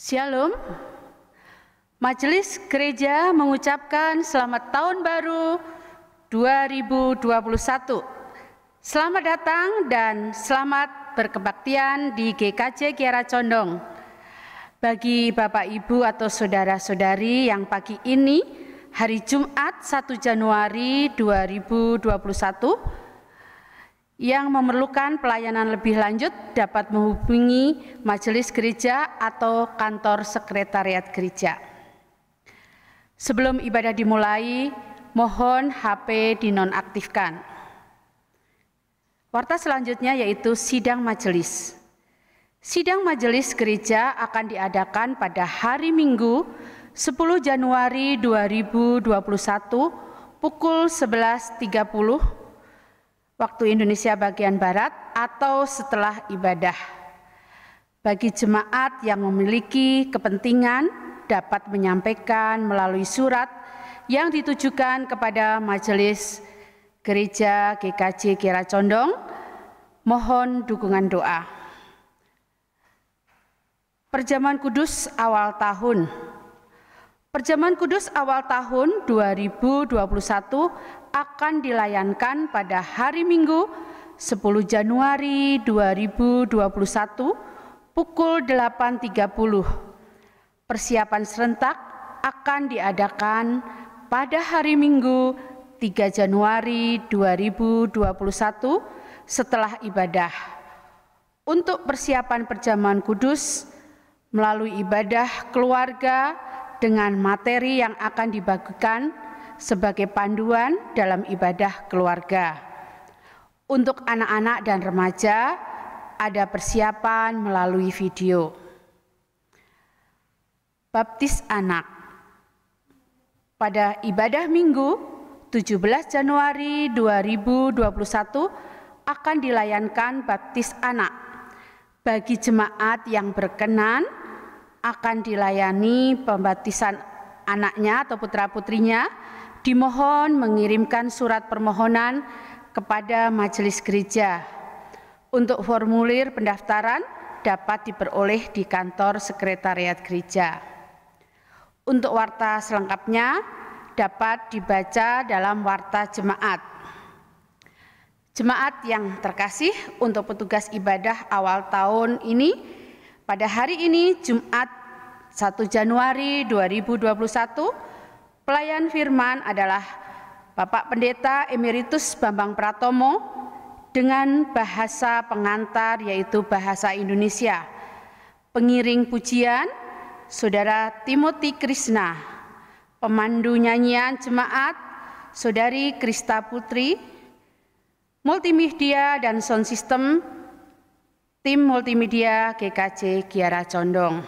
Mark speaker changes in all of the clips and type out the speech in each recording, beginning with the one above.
Speaker 1: Shalom. Majelis Gereja mengucapkan selamat tahun baru 2021. Selamat datang dan selamat berkebaktian di GKJ Kiara Condong. Bagi Bapak Ibu atau saudara-saudari yang pagi ini hari Jumat 1 Januari 2021 yang memerlukan pelayanan lebih lanjut dapat menghubungi majelis gereja atau kantor sekretariat gereja. Sebelum ibadah dimulai, mohon HP dinonaktifkan. Warta selanjutnya yaitu sidang majelis. Sidang majelis gereja akan diadakan pada hari Minggu 10 Januari 2021 pukul 11.30 waktu Indonesia bagian Barat atau setelah ibadah. Bagi jemaat yang memiliki kepentingan dapat menyampaikan melalui surat yang ditujukan kepada Majelis Gereja GKJ Kiara Condong. Mohon dukungan doa. Perjamuan Kudus awal tahun. Perjamuan Kudus awal tahun 2021 akan dilayankan pada hari Minggu 10 Januari 2021 pukul 8.30. Persiapan serentak akan diadakan pada hari Minggu 3 Januari 2021 setelah ibadah. Untuk persiapan perjamuan kudus melalui ibadah keluarga dengan materi yang akan dibagikan sebagai panduan dalam ibadah keluarga. Untuk anak-anak dan remaja, ada persiapan melalui video. Baptis anak. Pada ibadah Minggu 17 Januari 2021 akan dilayankan baptis anak. Bagi jemaat yang berkenan akan dilayani pembaptisan anaknya atau putra-putrinya, dimohon mengirimkan surat permohonan kepada majelis gereja. Untuk formulir pendaftaran dapat diperoleh di kantor sekretariat gereja. Untuk warta selengkapnya dapat dibaca dalam warta jemaat. Jemaat yang terkasih, untuk petugas ibadah awal tahun ini, pada hari ini Jumat 1 Januari 2021, pelayan firman adalah Bapak Pendeta Emeritus Bambang Pratomo dengan bahasa pengantar yaitu bahasa Indonesia. Pengiring pujian Saudara Timothy Krishna. Pemandu nyanyian jemaat Saudari Krista Putri. Multimedia dan sound system tim multimedia GKJ Kiara Condong.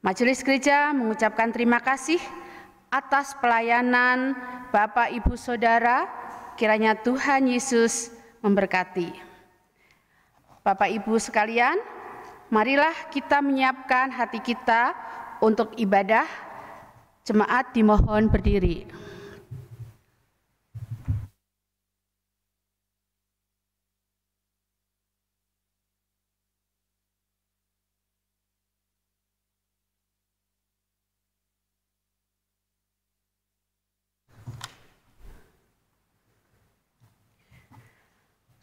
Speaker 1: Majelis Gereja mengucapkan terima kasih atas pelayanan Bapak Ibu Saudara, kiranya Tuhan Yesus memberkati. Bapak Ibu sekalian, marilah kita menyiapkan hati kita untuk ibadah. Jemaat dimohon berdiri.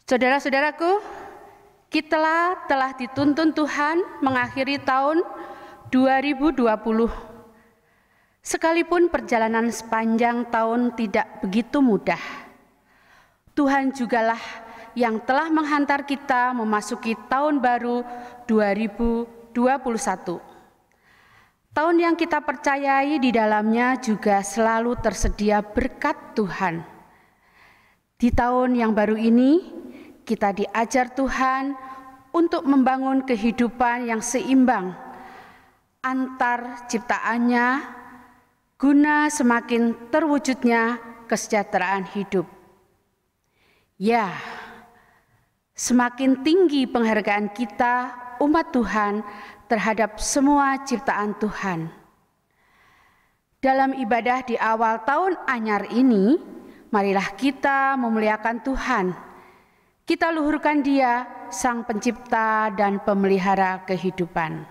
Speaker 1: Saudara-saudaraku, kita telah dituntun Tuhan mengakhiri tahun 2020. Sekalipun perjalanan sepanjang tahun tidak begitu mudah, Tuhan jugalah yang telah menghantar kita memasuki tahun baru 2021. Tahun yang kita percayai di dalamnya juga selalu tersedia berkat Tuhan. Di tahun yang baru ini, kita diajar Tuhan untuk membangun kehidupan yang seimbang antar ciptaannya guna semakin terwujudnya kesejahteraan hidup. Ya, semakin tinggi penghargaan kita umat Tuhan terhadap semua ciptaan Tuhan. Dalam ibadah di awal tahun anyar ini, marilah kita memuliakan Tuhan. Kita luhurkan Dia, Sang Pencipta dan Pemelihara kehidupan.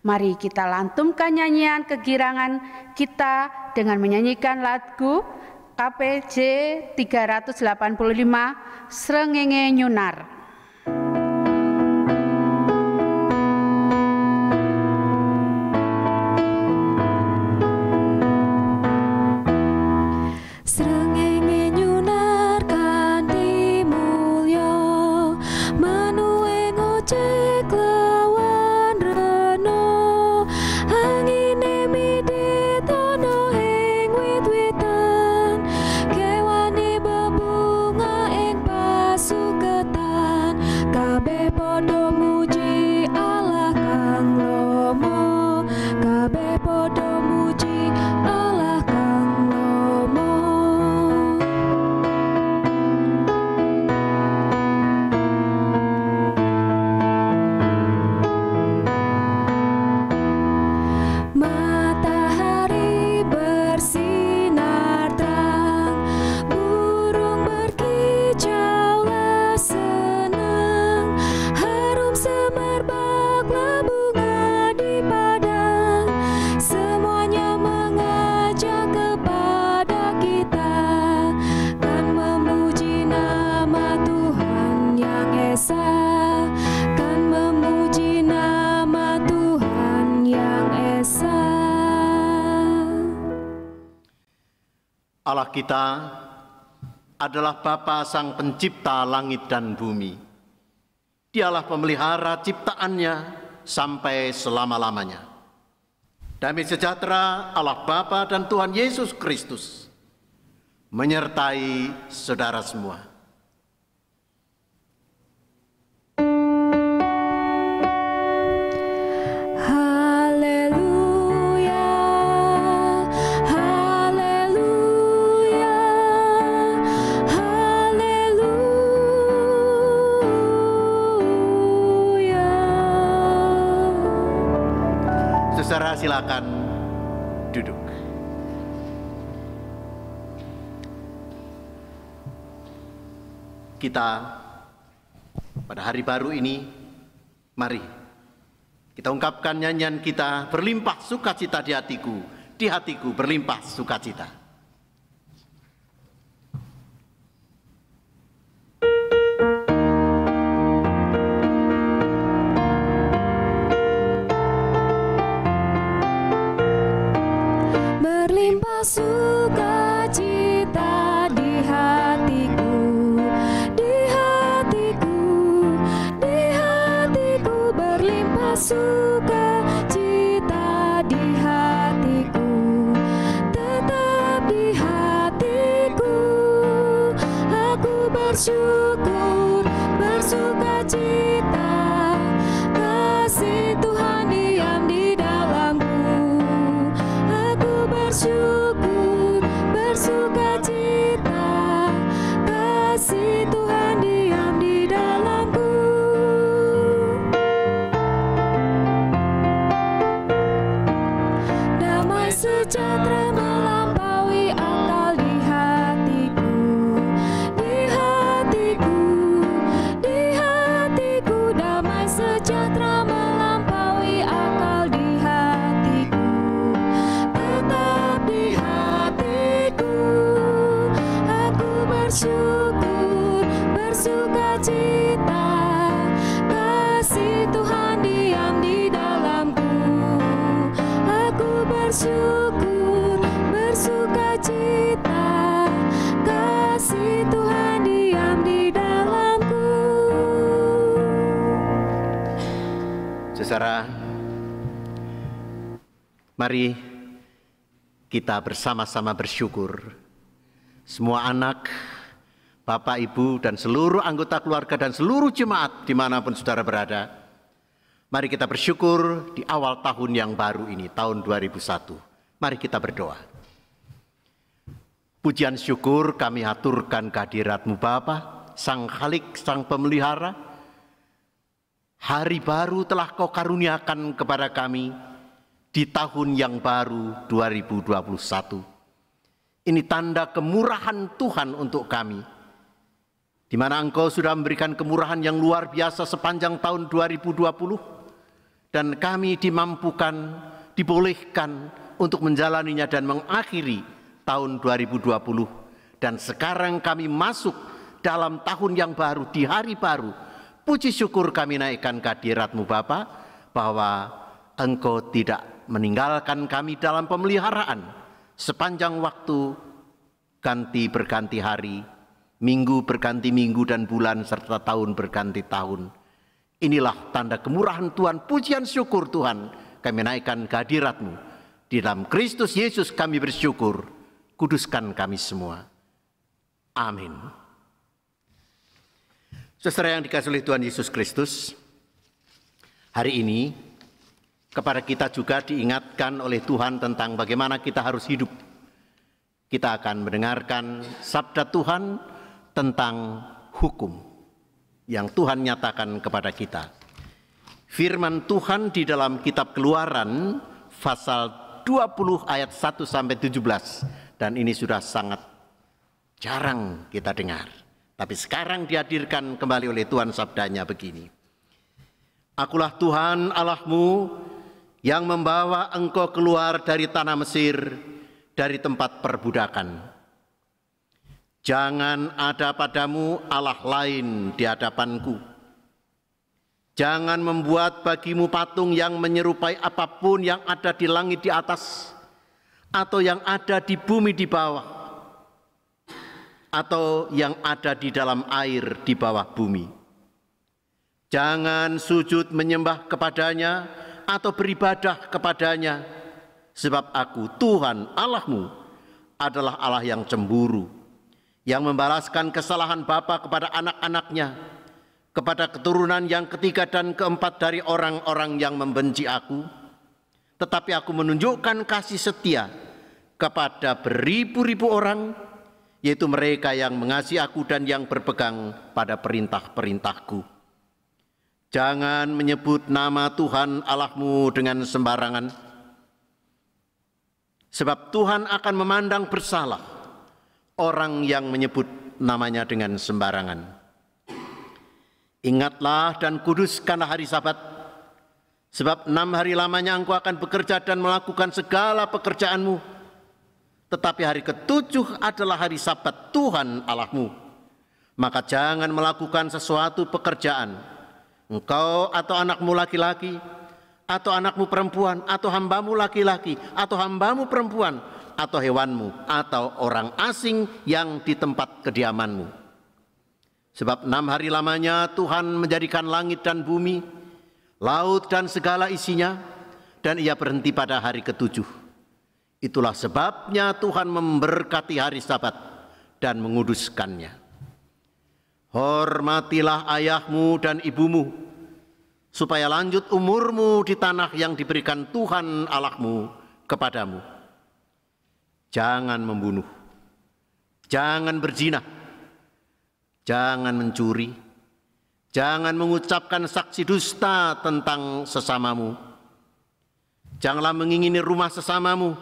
Speaker 1: Mari kita lantunkan nyanyian kegirangan kita dengan menyanyikan lagu KPJ 385 Srengenge Nyunar.
Speaker 2: Allah kita adalah Bapa Sang Pencipta langit dan bumi. Dialah pemelihara ciptaannya sampai selama-lamanya. Damai sejahtera Allah Bapa dan Tuhan Yesus Kristus menyertai saudara semua. Saudara silakan duduk. Kita pada hari baru ini, mari kita ungkapkan nyanyian kita, berlimpah sukacita di hatiku berlimpah sukacita.
Speaker 3: Sukacita di hatiku, berlimpah sukacita di hatiku, tetap di hatiku, aku bersyukur, bersukacita, kasih Tuhan diam di dalamku, aku bersyukur, bersukacita, kasih Tuhan diam di dalamku. Damai sejahtera melampaui akal di hatiku, damai sejahtera melampaui akal di hatiku, tetap di hatiku, aku bersyukur, bersukacita, kasih Tuhan diam di dalamku, aku bersyukur, bersukacita, kasih Tuhan diam di dalamku.
Speaker 2: Saudara, mari kita bersama-sama bersyukur. Semua anak, Bapak, Ibu, dan seluruh anggota keluarga dan seluruh jemaat dimanapun saudara berada. Mari kita bersyukur di awal tahun yang baru ini, tahun 2001. Mari kita berdoa. Pujian syukur kami haturkan kehadirat-Mu Bapa, Sang Khalik, Sang Pemelihara. Hari baru telah Kau karuniakan kepada kami di tahun yang baru 2021. Ini tanda kemurahan Tuhan untuk kami, di mana Engkau sudah memberikan kemurahan yang luar biasa sepanjang tahun 2020. dan kami dimampukan, dibolehkan untuk menjalaninya dan mengakhiri tahun 2020. Dan sekarang kami masuk dalam tahun yang baru, di hari baru. Puji syukur kami naikkan kehadirat-Mu Bapa, bahwa Engkau tidak meninggalkan kami dalam pemeliharaan sepanjang waktu, ganti berganti hari, minggu berganti minggu dan bulan, serta tahun berganti tahun. Inilah tanda kemurahan Tuhan, pujian syukur Tuhan, kami naikkan kehadirat-Mu. Di dalam Kristus Yesus kami bersyukur, kuduskan kami semua. Amin. Saudara yang dikasihi oleh Tuhan Yesus Kristus, hari ini kepada kita juga diingatkan oleh Tuhan tentang bagaimana kita harus hidup. Kita akan mendengarkan sabda Tuhan tentang hukum yang Tuhan nyatakan kepada kita. Firman Tuhan di dalam kitab Keluaran pasal 20 ayat 1 sampai 17, dan ini sudah sangat jarang kita dengar. Tapi sekarang dihadirkan kembali oleh Tuhan, sabdanya begini. Akulah Tuhan Allahmu yang membawa engkau keluar dari tanah Mesir, dari tempat perbudakan. Jangan ada padamu Allah lain di hadapanku. Jangan membuat bagimu patung yang menyerupai apapun yang ada di langit di atas, atau yang ada di bumi di bawah, atau yang ada di dalam air di bawah bumi. Jangan sujud menyembah kepadanya atau beribadah kepadanya, sebab aku Tuhan Allahmu adalah Allah yang cemburu, yang membalaskan kesalahan bapa kepada anak-anaknya, kepada keturunan yang ketiga dan keempat dari orang-orang yang membenci aku. Tetapi aku menunjukkan kasih setia kepada beribu-ribu orang, yaitu mereka yang mengasihi aku dan yang berpegang pada perintah-perintahku. Jangan menyebut nama Tuhan Allahmu dengan sembarangan, sebab Tuhan akan memandang bersalah orang yang menyebut namanya dengan sembarangan. Ingatlah dan kuduskanlah hari Sabat, sebab 6 hari lamanya engkau akan bekerja dan melakukan segala pekerjaanmu. Tetapi hari ke-7 adalah hari Sabat Tuhan Allahmu. Maka jangan melakukan sesuatu pekerjaan, engkau atau anakmu laki-laki, atau anakmu perempuan, atau hambamu laki-laki, atau hambamu perempuan, atau hewanmu, atau orang asing yang di tempat kediamanmu. Sebab 6 hari lamanya Tuhan menjadikan langit dan bumi, laut dan segala isinya, dan ia berhenti pada hari ke-7. Itulah sebabnya Tuhan memberkati hari Sabat dan menguduskannya. Hormatilah ayahmu dan ibumu, supaya lanjut umurmu di tanah yang diberikan Tuhan Allahmu kepadamu. Jangan membunuh, jangan berzina, jangan mencuri, jangan mengucapkan saksi dusta tentang sesamamu. Janganlah mengingini rumah sesamamu,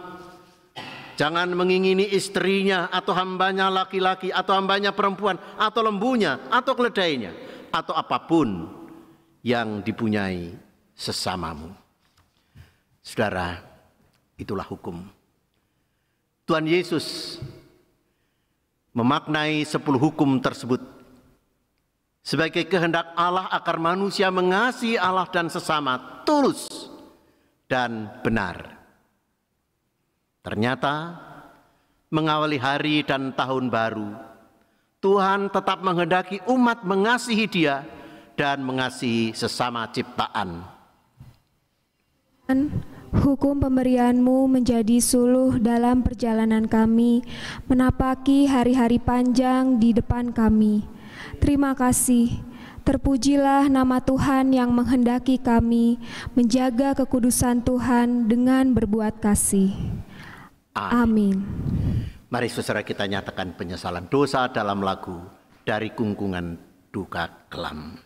Speaker 2: jangan mengingini istrinya atau hambanya laki-laki atau hambanya perempuan atau lembunya atau keledainya atau apapun yang dipunyai sesamamu. Saudara, itulah hukum. Tuhan Yesus memaknai 10 hukum tersebut sebagai kehendak Allah agar manusia mengasihi Allah dan sesama tulus dan benar. Ternyata mengawali hari dan tahun baru, Tuhan tetap menghendaki umat mengasihi Dia dan mengasihi sesama ciptaan.
Speaker 3: Hukum pemberian-Mu menjadi suluh dalam perjalanan kami, menapaki hari-hari panjang di depan kami. Terima kasih. Terpujilah nama Tuhan yang menghendaki kami menjaga kekudusan Tuhan dengan berbuat kasih. Amin.
Speaker 2: Mari saudara kita nyatakan penyesalan dosa dalam lagu Dari Kungkungan Duka Kelam.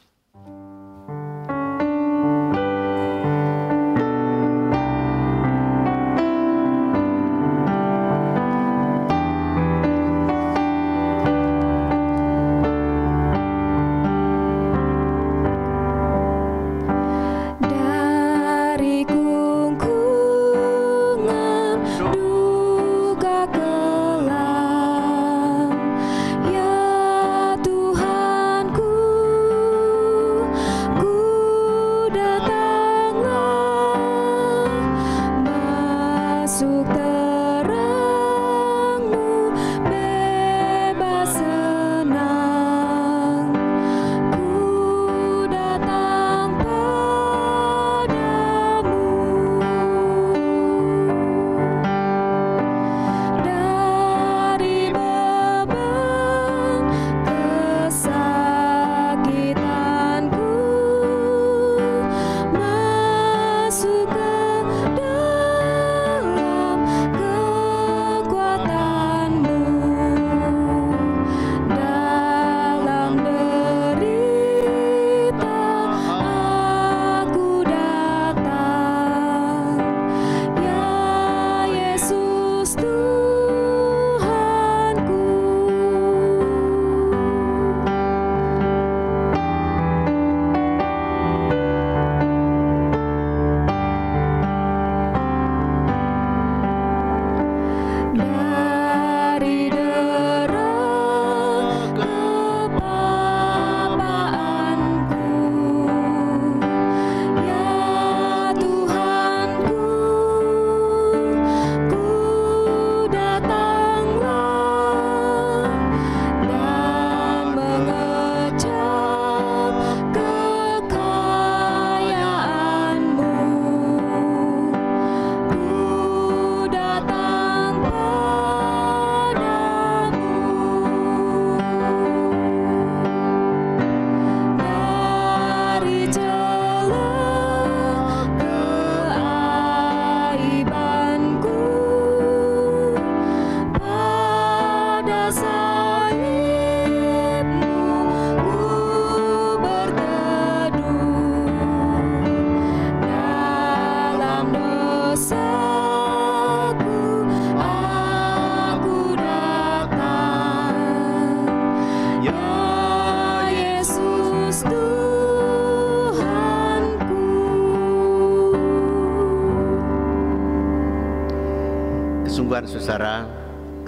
Speaker 2: saudara,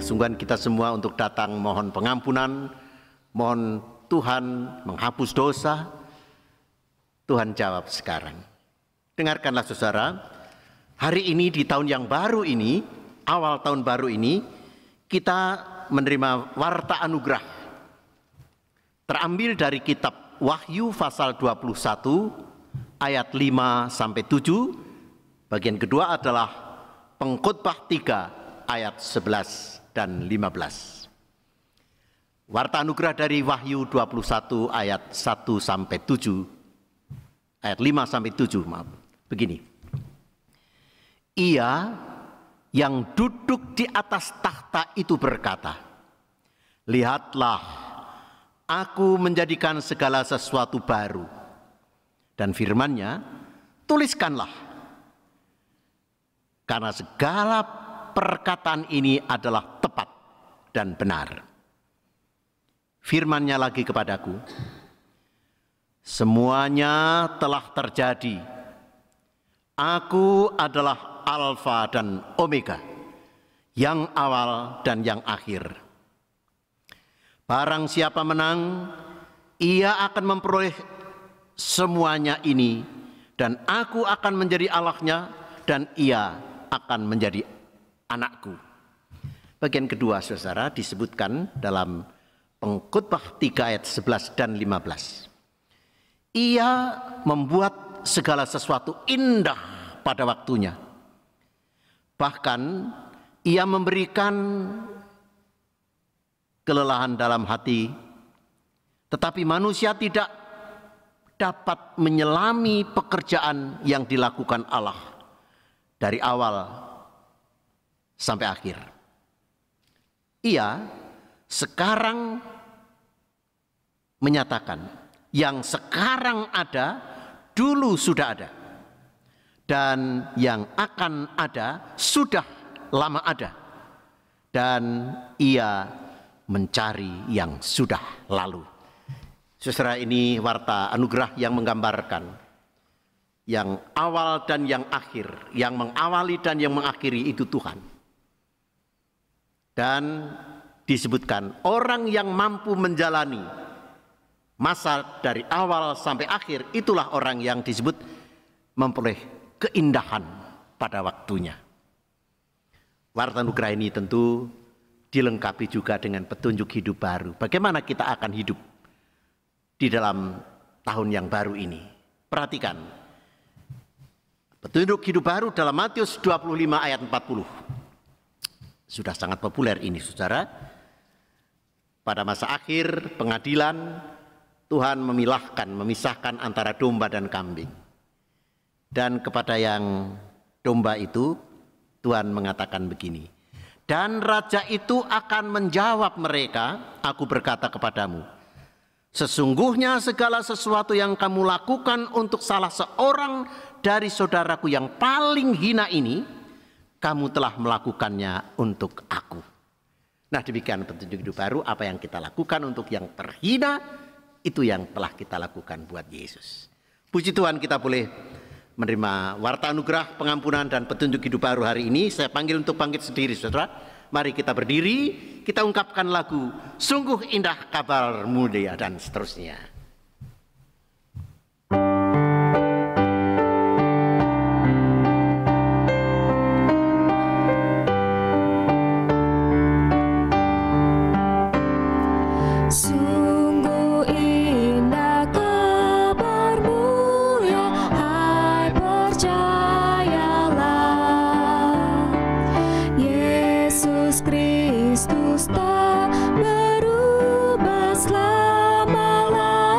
Speaker 2: kesungguhan kita semua untuk datang mohon pengampunan, mohon Tuhan menghapus dosa. Tuhan jawab sekarang. Dengarkanlah saudara, hari ini di tahun yang baru ini, awal tahun baru ini, kita menerima warta anugerah. Terambil dari kitab Wahyu pasal 21 ayat 5-7. Bagian kedua adalah Pengkhotbah 3 ayat 11 dan 15. Warta anugerah dari Wahyu 21 ayat 1-7. Ayat 5-7, maaf. Begini. Ia yang duduk di atas tahta itu berkata, lihatlah, aku menjadikan segala sesuatu baru. Dan firman-Nya, tuliskanlah. Karena segala perkataan ini adalah tepat dan benar. Firman-Nya lagi kepadaku, semuanya telah terjadi. Aku adalah Alfa dan Omega, yang awal dan yang akhir. Barang siapa menang, ia akan memperoleh semuanya ini, dan aku akan menjadi Allahnya, dan ia akan menjadi anakku. Bagian kedua, saudara, disebutkan dalam Pengkhotbah 3 ayat 11 dan 15. Ia membuat segala sesuatu indah pada waktunya. Bahkan ia memberikan kelelahan dalam hati, tetapi manusia tidak dapat menyelami pekerjaan yang dilakukan Allah dari awal sampai akhir. Ia sekarang menyatakan, yang sekarang ada, dulu sudah ada. Dan yang akan ada, sudah lama ada. Dan ia mencari yang sudah lalu. Saudara, ini warta anugerah yang menggambarkan yang awal dan yang akhir. Yang mengawali dan yang mengakhiri itu Tuhan. Dan disebutkan orang yang mampu menjalani masa dari awal sampai akhir, itulah orang yang disebut memperoleh keindahan pada waktunya. Warta anugerah ini tentu dilengkapi juga dengan petunjuk hidup baru. Bagaimana kita akan hidup di dalam tahun yang baru ini? Perhatikan. Petunjuk hidup baru dalam Matius 25 ayat 40. Sudah sangat populer ini, saudara. Pada masa akhir pengadilan, Tuhan memisahkan antara domba dan kambing. Dan kepada yang domba itu, Tuhan mengatakan begini, dan raja itu akan menjawab mereka, aku berkata kepadamu, sesungguhnya segala sesuatu yang kamu lakukan untuk salah seorang dari saudaraku yang paling hina ini, kamu telah melakukannya untuk aku. Nah, demikian petunjuk hidup baru, apa yang kita lakukan untuk yang terhina, itu yang telah kita lakukan buat Yesus. Puji Tuhan, kita boleh menerima warta anugerah, pengampunan, dan petunjuk hidup baru hari ini. Saya panggil untuk bangkit sendiri, saudara. Mari kita berdiri, kita ungkapkan lagu Sungguh Indah Kabar Mulia dan seterusnya.
Speaker 3: Kristus tak berubah selama-lamanya.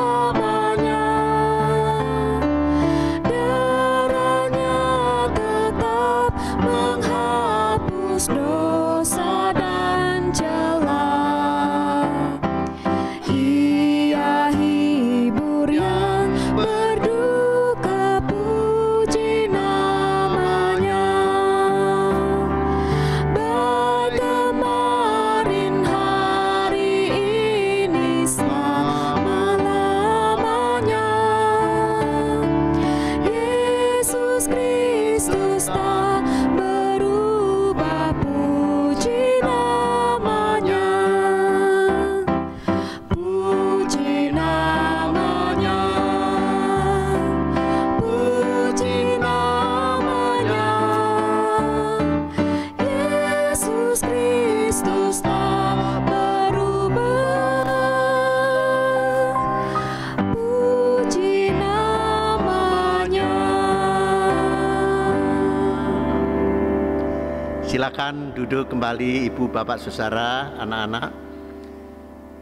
Speaker 2: Silakan duduk kembali Ibu, Bapak, Saudara, anak-anak.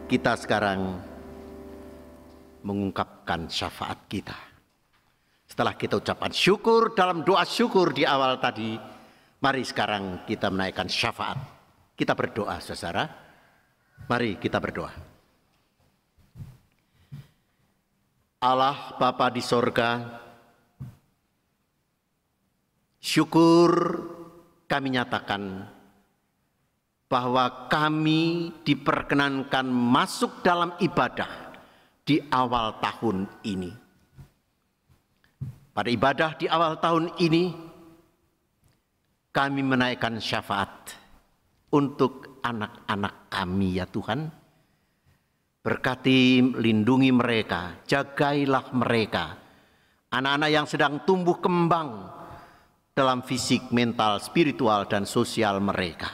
Speaker 2: Kita sekarang mengungkapkan syafaat kita. Setelah kita ucapkan syukur dalam doa syukur di awal tadi, mari sekarang kita menaikkan syafaat. Kita berdoa, saudara. Mari kita berdoa. Allah Bapa di sorga, syukur kami nyatakan bahwa kami diperkenankan masuk dalam ibadah di awal tahun ini. Pada ibadah di awal tahun ini, kami menaikkan syafaat untuk anak-anak kami ya Tuhan. Berkati, lindungi mereka, jagailah mereka. Anak-anak yang sedang tumbuh kembang dalam fisik, mental, spiritual, dan sosial mereka.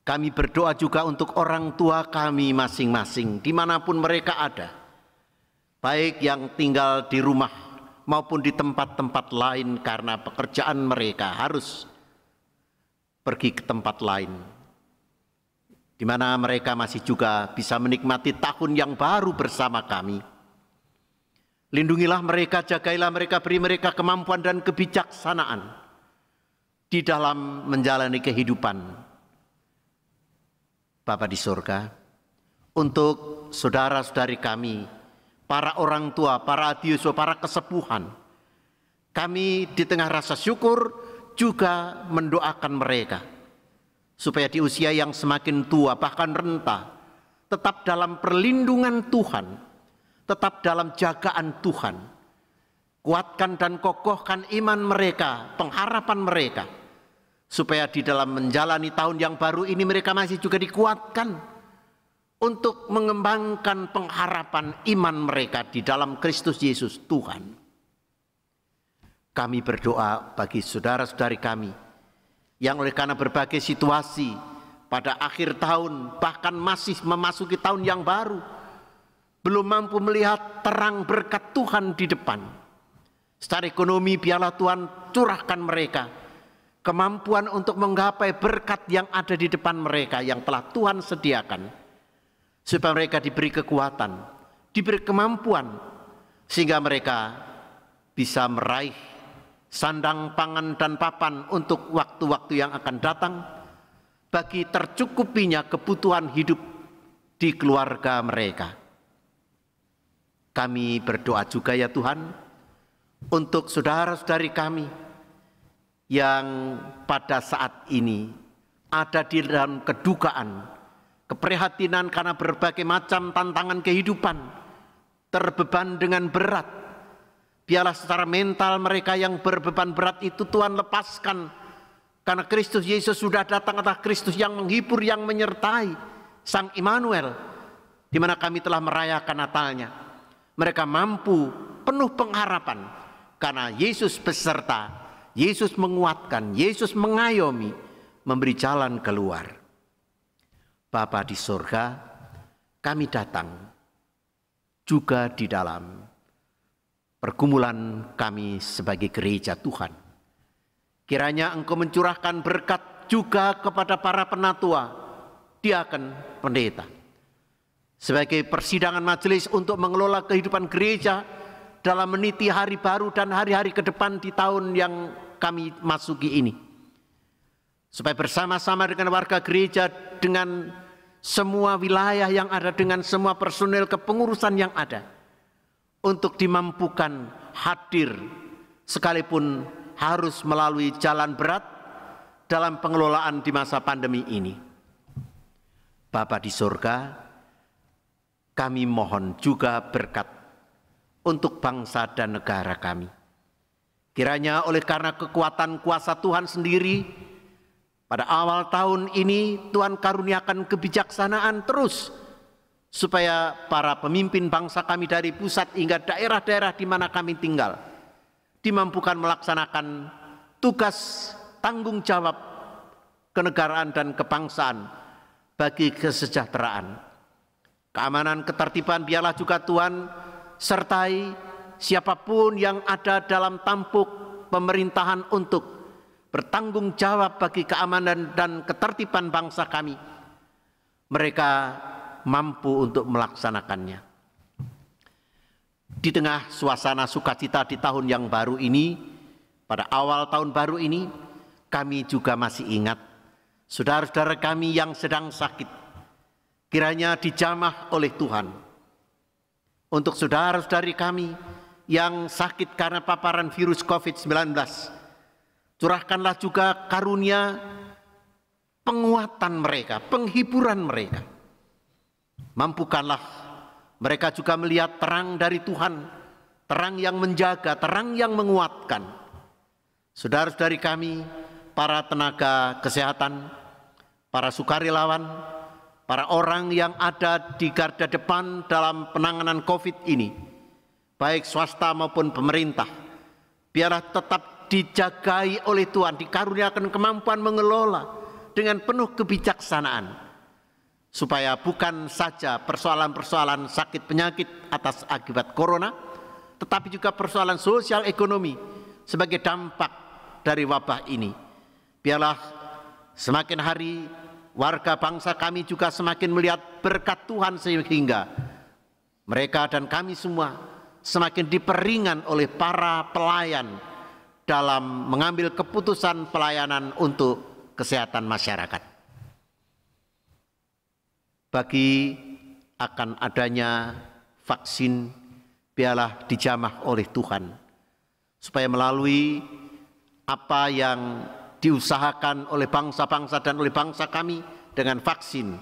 Speaker 2: Kami berdoa juga untuk orang tua kami masing-masing, dimanapun mereka ada. Baik yang tinggal di rumah maupun di tempat-tempat lain karena pekerjaan mereka harus pergi ke tempat lain. Di mana mereka masih juga bisa menikmati tahun yang baru bersama kami. Lindungilah mereka, jagailah mereka, beri mereka kemampuan dan kebijaksanaan di dalam menjalani kehidupan. Bapa di surga, untuk saudara-saudari kami, para orang tua, para adiuso, para kesepuhan, kami di tengah rasa syukur juga mendoakan mereka, supaya di usia yang semakin tua, bahkan renta, tetap dalam perlindungan Tuhan, tetap dalam jagaan Tuhan. Kuatkan dan kokohkan iman mereka, pengharapan mereka, supaya di dalam menjalani tahun yang baru ini mereka masih juga dikuatkan untuk mengembangkan pengharapan iman mereka di dalam Kristus Yesus Tuhan. Kami berdoa bagi saudara-saudari kami yang oleh karena berbagai situasi pada akhir tahun, bahkan masih memasuki tahun yang baru, belum mampu melihat terang berkat Tuhan di depan. Secara ekonomi biarlah Tuhan curahkan mereka kemampuan untuk menggapai berkat yang ada di depan mereka yang telah Tuhan sediakan, supaya mereka diberi kekuatan, diberi kemampuan, sehingga mereka bisa meraih sandang pangan dan papan untuk waktu-waktu yang akan datang, bagi tercukupinya kebutuhan hidup di keluarga mereka. Kami berdoa juga ya Tuhan untuk saudara-saudari kami yang pada saat ini ada di dalam kedukaan, keprihatinan karena berbagai macam tantangan kehidupan, terbeban dengan berat. Biarlah secara mental mereka yang berbeban berat itu Tuhan lepaskan, karena Kristus Yesus sudah datang, adalah Kristus yang menghibur, yang menyertai, Sang Immanuel, di mana kami telah merayakan Natalnya. Mereka mampu penuh pengharapan karena Yesus beserta, Yesus menguatkan, Yesus mengayomi, memberi jalan keluar. Bapa di surga, kami datang juga di dalam pergumulan kami sebagai gereja Tuhan. Kiranya Engkau mencurahkan berkat juga kepada para penatua, diaken, pendeta, sebagai persidangan majelis untuk mengelola kehidupan gereja dalam meniti hari baru dan hari-hari ke depan di tahun yang kami masuki ini. Supaya bersama-sama dengan warga gereja, dengan semua wilayah yang ada, dengan semua personel kepengurusan yang ada, untuk dimampukan hadir sekalipun harus melalui jalan berat dalam pengelolaan di masa pandemi ini. Bapa di surga, kami mohon juga berkat untuk bangsa dan negara kami. Kiranya oleh karena kekuatan kuasa Tuhan sendiri, pada awal tahun ini Tuhan karuniakan kebijaksanaan terus, supaya para pemimpin bangsa kami dari pusat hingga daerah-daerah di mana kami tinggal dimampukan melaksanakan tugas tanggung jawab kenegaraan dan kebangsaan bagi kesejahteraan. Keamanan, ketertiban biarlah juga Tuhan sertai siapapun yang ada dalam tampuk pemerintahan untuk bertanggung jawab bagi keamanan dan ketertiban bangsa kami, mereka mampu untuk melaksanakannya. Di tengah suasana sukacita di tahun yang baru ini, pada awal tahun baru ini, kami juga masih ingat saudara-saudara kami yang sedang sakit, kiranya dijamah oleh Tuhan. Untuk saudara-saudari kami yang sakit karena paparan virus COVID-19, curahkanlah juga karunia penguatan mereka, penghiburan mereka. Mampukanlah mereka juga melihat terang dari Tuhan, terang yang menjaga, terang yang menguatkan. Saudara-saudari kami, para tenaga kesehatan, para sukarelawan, para orang yang ada di garda depan dalam penanganan COVID ini, baik swasta maupun pemerintah, biarlah tetap dijagai oleh Tuhan, dikaruniakan kemampuan mengelola dengan penuh kebijaksanaan, supaya bukan saja persoalan-persoalan sakit penyakit atas akibat corona, tetapi juga persoalan sosial ekonomi sebagai dampak dari wabah ini. Biarlah semakin hari warga bangsa kami juga semakin melihat berkat Tuhan, sehingga mereka dan kami semua semakin diperingan oleh para pelayan dalam mengambil keputusan pelayanan untuk kesehatan masyarakat. Bagi akan adanya vaksin, biarlah dijamah oleh Tuhan, supaya melalui apa yang diusahakan oleh bangsa-bangsa dan oleh bangsa kami dengan vaksin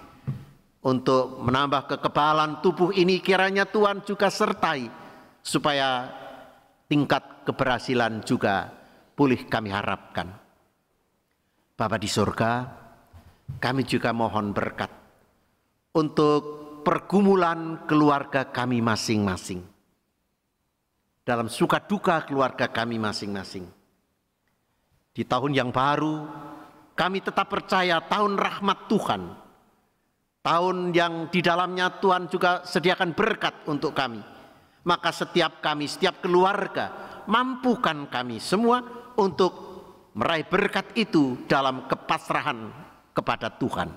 Speaker 2: untuk menambah kekebalan tubuh ini, kiranya Tuhan juga sertai supaya tingkat keberhasilan juga pulih kami harapkan. Bapa di surga, kami juga mohon berkat untuk pergumulan keluarga kami masing-masing, dalam suka duka keluarga kami masing-masing. Di tahun yang baru, kami tetap percaya tahun rahmat Tuhan, tahun yang di dalamnya Tuhan juga sediakan berkat untuk kami. Maka setiap kami, setiap keluarga, mampukan kami semua untuk meraih berkat itu dalam kepasrahan kepada Tuhan.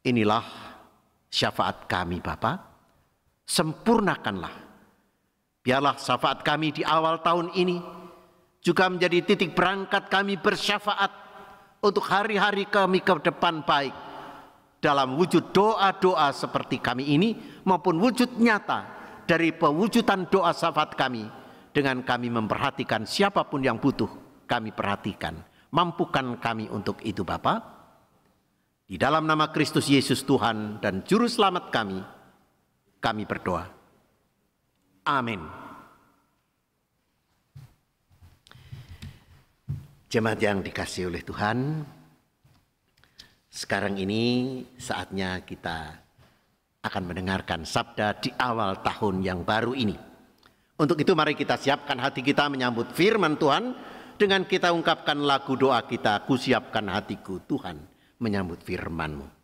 Speaker 2: Inilah syafaat kami Bapa, sempurnakanlah. Biarlah syafaat kami di awal tahun ini juga menjadi titik berangkat kami bersyafaat untuk hari-hari kami ke depan baik, dalam wujud doa-doa seperti kami ini maupun wujud nyata dari pewujudan doa syafaat kami, dengan kami memperhatikan siapapun yang butuh kami perhatikan. Mampukan kami untuk itu Bapa. Di dalam nama Kristus Yesus Tuhan dan Juru Selamat kami berdoa. Amin. Jemaat yang dikasihi oleh Tuhan, sekarang ini saatnya kita akan mendengarkan sabda di awal tahun yang baru ini. Untuk itu mari kita siapkan hati kita menyambut firman Tuhan dengan kita ungkapkan lagu doa kita, "Kusiapkan hatiku Tuhan menyambut firman-Mu."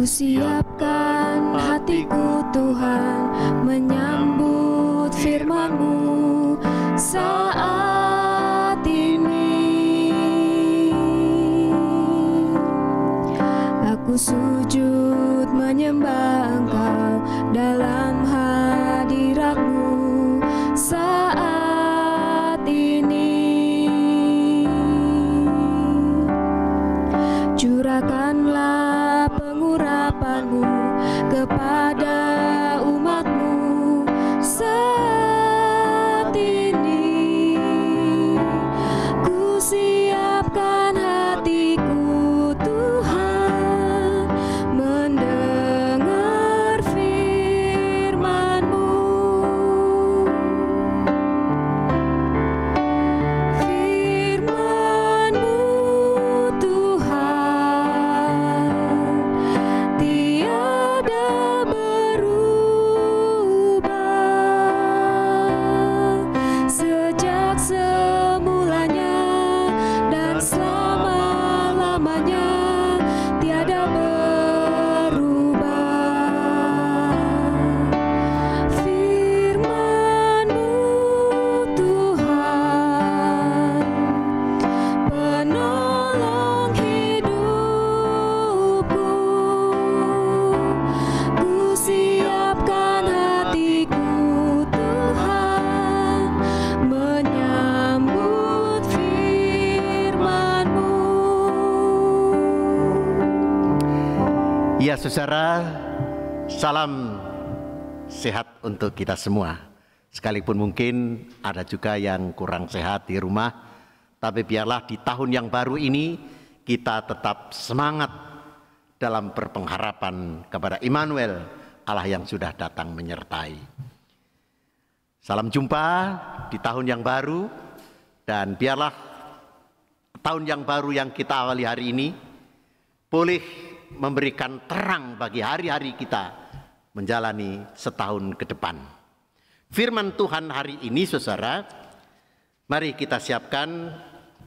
Speaker 3: Kusiapkan hatiku Tuhan menyambut firman-Mu saat ini. Aku sujud menyembah Engkau dalam hadirat-Mu saat ini. Curahkanlah pengurapan-Mu kepada umat-Mu saat ini. Kusiapkan hatiku Tuhan mendengar firman-Mu. Firman-Mu Tuhan tiada berubah.
Speaker 2: Ya saudara, salam sehat untuk kita semua. Sekalipun mungkin ada juga yang kurang sehat di rumah, tapi biarlah di tahun yang baru ini kita tetap semangat dalam berpengharapan kepada Immanuel, Allah yang sudah datang menyertai. Salam jumpa di tahun yang baru, dan biarlah tahun yang baru yang kita awali hari ini boleh memberikan terang bagi hari-hari kita menjalani setahun ke depan. Firman Tuhan hari ini saudara, mari kita siapkan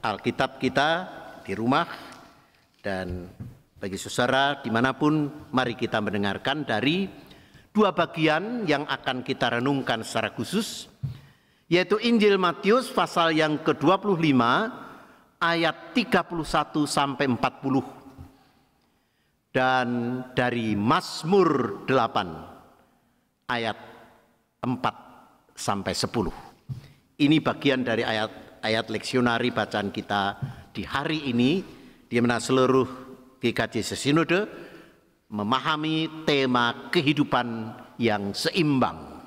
Speaker 2: Alkitab kita di rumah, dan bagi saudara dimanapun mari kita mendengarkan dari dua bagian yang akan kita renungkan secara khusus, yaitu Injil Matius pasal yang ke-25 ayat 31 sampai 40. Dan dari Mazmur 8 ayat 4 sampai 10. Ini bagian dari ayat leksionari bacaan kita di hari ini, di mana seluruh GKJ Sesinode memahami tema kehidupan yang seimbang,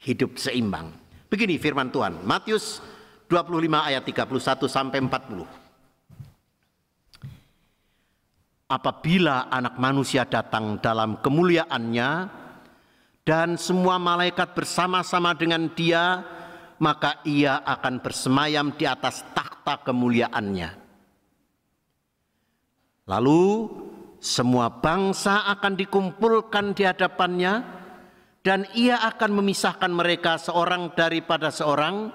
Speaker 2: hidup seimbang. Begini firman Tuhan, Matius 25 ayat 31 sampai 40. Apabila Anak Manusia datang dalam kemuliaannya dan semua malaikat bersama-sama dengan Dia, maka Ia akan bersemayam di atas takhta kemuliaannya. Lalu semua bangsa akan dikumpulkan di hadapannya, dan Ia akan memisahkan mereka seorang daripada seorang,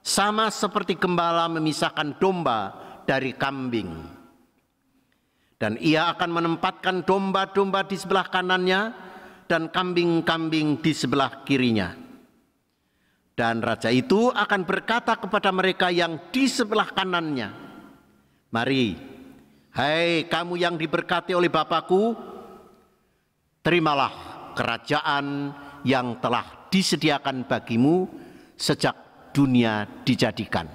Speaker 2: sama seperti gembala memisahkan domba dari kambing. Dan Ia akan menempatkan domba-domba di sebelah kanannya dan kambing-kambing di sebelah kirinya. Dan raja itu akan berkata kepada mereka yang di sebelah kanannya, "Mari, hai kamu yang diberkati oleh Bapa-Ku, terimalah kerajaan yang telah disediakan bagimu sejak dunia dijadikan.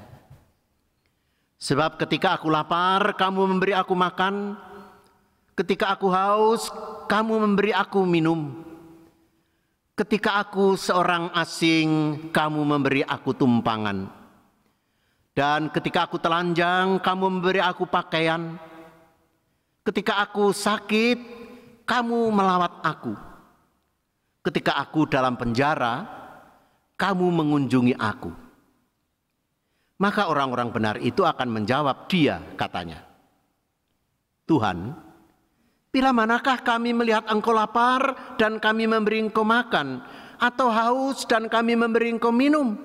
Speaker 2: Sebab ketika aku lapar, kamu memberi aku makan. Ketika aku haus, kamu memberi aku minum. Ketika aku seorang asing, kamu memberi aku tumpangan. Dan ketika aku telanjang, kamu memberi aku pakaian. Ketika aku sakit, kamu melawat aku. Ketika aku dalam penjara, kamu mengunjungi aku." Maka orang-orang benar itu akan menjawab dia, katanya, "Tuhan, bila manakah kami melihat Engkau lapar dan kami memberi Engkau makan, atau haus dan kami memberi Engkau minum?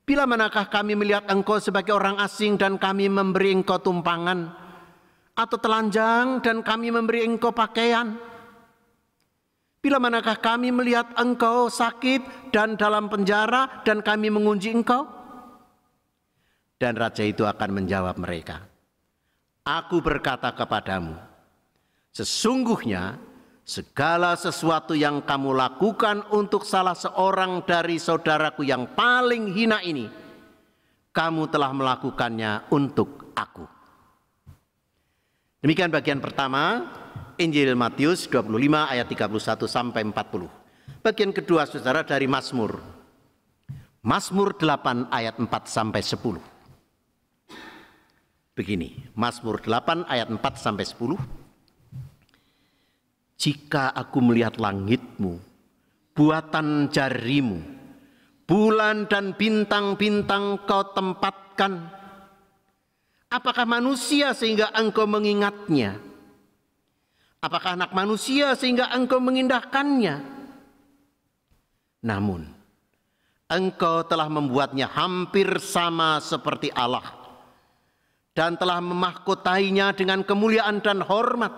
Speaker 2: Bila manakah kami melihat Engkau sebagai orang asing dan kami memberi Engkau tumpangan, atau telanjang dan kami memberi Engkau pakaian? Bila manakah kami melihat Engkau sakit dan dalam penjara dan kami mengunjungi Engkau?" Dan raja itu akan menjawab mereka, "Aku berkata kepadamu, sesungguhnya segala sesuatu yang kamu lakukan untuk salah seorang dari saudaraku yang paling hina ini, kamu telah melakukannya untuk aku." Demikian bagian pertama, Injil Matius 25 ayat 31 sampai 40. Bagian kedua saudara dari Mazmur 8 ayat 4 sampai 10. Begini, Mazmur 8 ayat 4 sampai 10. "Jika aku melihat langitmu, buatan jarimu, bulan dan bintang-bintang kau tempatkan, apakah manusia sehingga engkau mengingatnya? Apakah anak manusia sehingga engkau mengindahkannya? Namun, engkau telah membuatnya hampir sama seperti Allah, dan telah memahkotainya dengan kemuliaan dan hormat.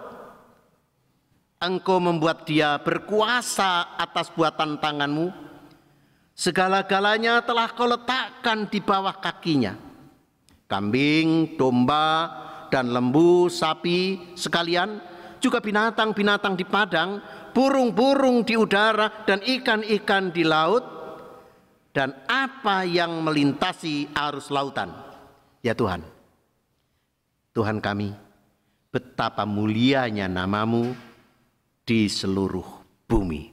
Speaker 2: Engkau membuat dia berkuasa atas buatan tanganmu. Segala-galanya telah kau letakkan di bawah kakinya. Kambing, domba, dan lembu, sapi sekalian, juga binatang-binatang di padang, burung-burung di udara, dan ikan-ikan di laut, dan apa yang melintasi arus lautan." Ya Tuhan, Tuhan kami, betapa mulianya namamu di seluruh bumi.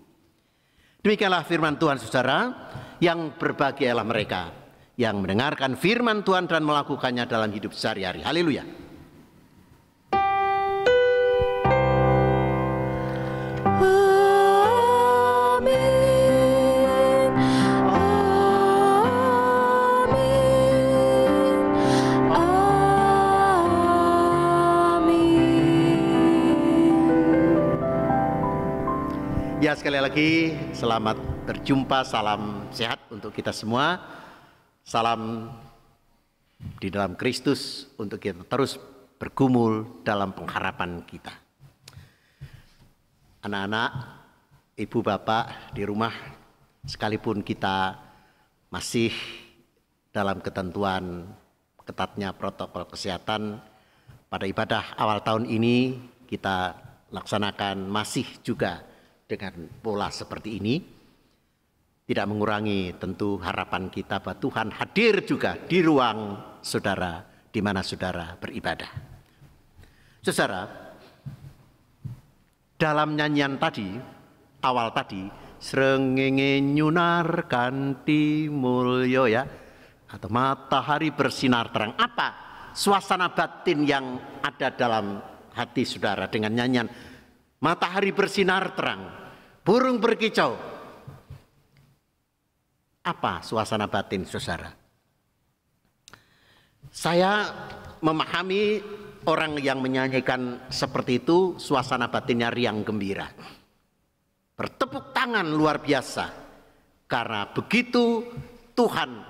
Speaker 2: Demikianlah firman Tuhan, saudara. Yang berbahagia ialah mereka yang mendengarkan firman Tuhan dan melakukannya dalam hidup sehari-hari. Haleluya. Ya, sekali lagi selamat berjumpa, salam sehat untuk kita semua. Salam di dalam Kristus untuk kita terus bergumul dalam pengharapan kita. Anak-anak, ibu bapak di rumah, sekalipun kita masih dalam ketentuan ketatnya protokol kesehatan, pada ibadah awal tahun ini kita laksanakan masih juga dengan pola seperti ini, tidak mengurangi tentu harapan kita bahwa Tuhan hadir juga di ruang saudara di mana saudara beribadah. Saudara, dalam nyanyian tadi, awal tadi, srengenge nyunar kanthi mulya ya, atau matahari bersinar terang. Apa suasana batin yang ada dalam hati saudara dengan nyanyian matahari bersinar terang, burung berkicau? Apa suasana batin saudara? Saya memahami orang yang menyanyikan seperti itu suasana batinnya riang gembira, bertepuk tangan luar biasa, karena begitu Tuhan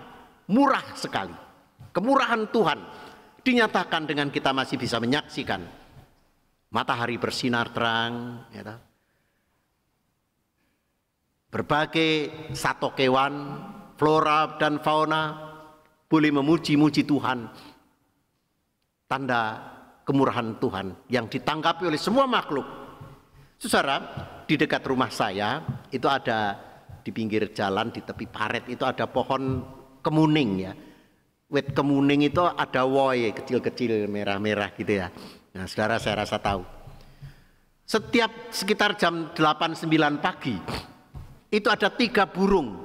Speaker 2: murah sekali. Kemurahan Tuhan dinyatakan dengan kita masih bisa menyaksikan matahari bersinar terang, ya, berbagai sato kewan, flora dan fauna boleh memuji-muji Tuhan. Tanda kemurahan Tuhan yang ditanggapi oleh semua makhluk. Saudara, di dekat rumah saya itu ada di pinggir jalan di tepi paret itu ada pohon kemuning ya. Wit kemuning itu ada woy kecil-kecil merah-merah gitu ya. Nah, saudara saya rasa tahu. Setiap sekitar jam 8-9 pagi itu ada 3 burung.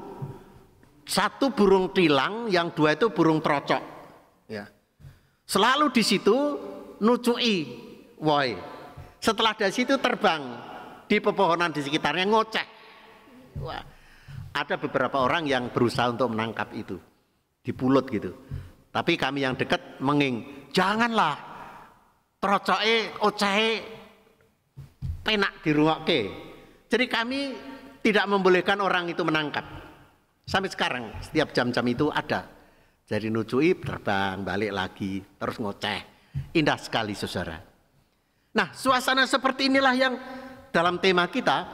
Speaker 2: 1 burung tilang, yang 2 itu burung trocok. Ya. Selalu di situ nucui woy. Setelah dari situ terbang di pepohonan di sekitarnya ngoceh. Wah, ada beberapa orang yang berusaha untuk menangkap itu di pulut gitu. Tapi kami yang dekat menging, janganlah trocoke ocehe penak di rumah ke. Jadi kami tidak membolehkan orang itu menangkap. Sampai sekarang setiap jam-jam itu ada. Jadi nucui terbang balik lagi terus ngoceh. Indah sekali saudara. Nah, suasana seperti inilah yang dalam tema kita,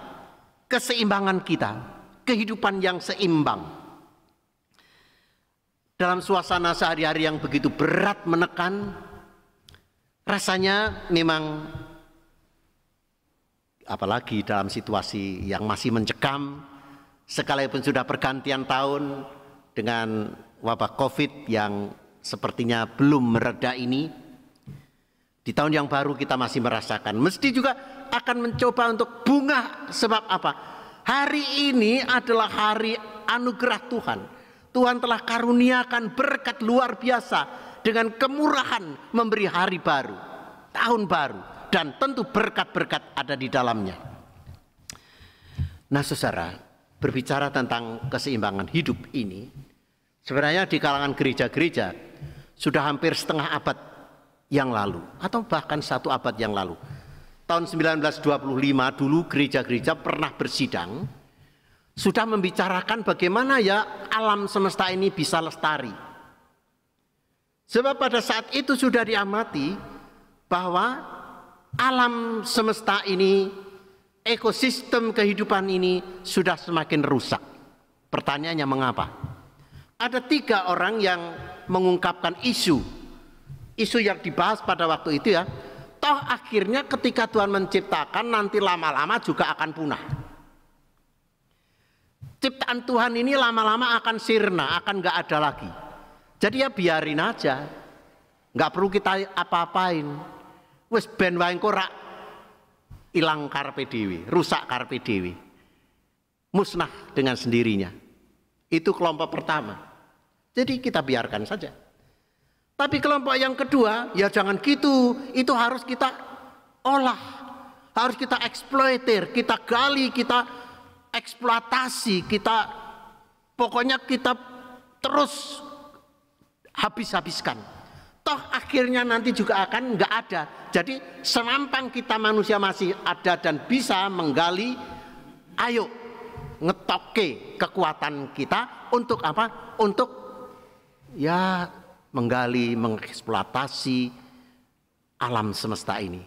Speaker 2: keseimbangan kita, kehidupan yang seimbang. Dalam suasana sehari-hari yang begitu berat menekan, rasanya memang apalagi dalam situasi yang masih mencekam, sekalipun sudah pergantian tahun dengan wabah COVID yang sepertinya belum mereda ini, di tahun yang baru kita masih merasakan, mesti juga akan mencoba untuk bunga. Sebab apa? Hari ini adalah hari anugerah Tuhan. Tuhan telah karuniakan berkat luar biasa dengan kemurahan memberi hari baru, tahun baru, dan tentu berkat-berkat ada di dalamnya. Nah saudara, berbicara tentang keseimbangan hidup ini, sebenarnya di kalangan gereja-gereja sudah hampir setengah abad yang lalu, atau bahkan 1 abad yang lalu. Tahun 1925 dulu gereja-gereja pernah bersidang, sudah membicarakan bagaimana ya alam semesta ini bisa lestari. Sebab pada saat itu sudah diamati bahwa alam semesta ini, ekosistem kehidupan ini sudah semakin rusak. Pertanyaannya mengapa? Ada 3 orang yang mengungkapkan isu yang dibahas pada waktu itu ya. Toh akhirnya ketika Tuhan menciptakan nanti lama-lama juga akan punah. Ciptaan Tuhan ini lama-lama akan sirna, akan gak ada lagi. Jadi ya biarin aja, gak perlu kita apa-apain. Wis ben wae engko rak ilang karepe dhewe, rusak karepe dhewe. Musnah dengan sendirinya. Itu kelompok pertama. Jadi kita biarkan saja. Tapi kelompok yang kedua, ya jangan gitu. Itu harus kita olah. Harus kita eksploitir, kita gali, kita eksploitasi, kita pokoknya kita terus habis-habiskan. Toh akhirnya nanti juga akan nggak ada. Jadi semampang kita manusia masih ada dan bisa menggali, ayo ngetoke kekuatan kita untuk apa? Untuk ya menggali, mengeksploitasi alam semesta ini.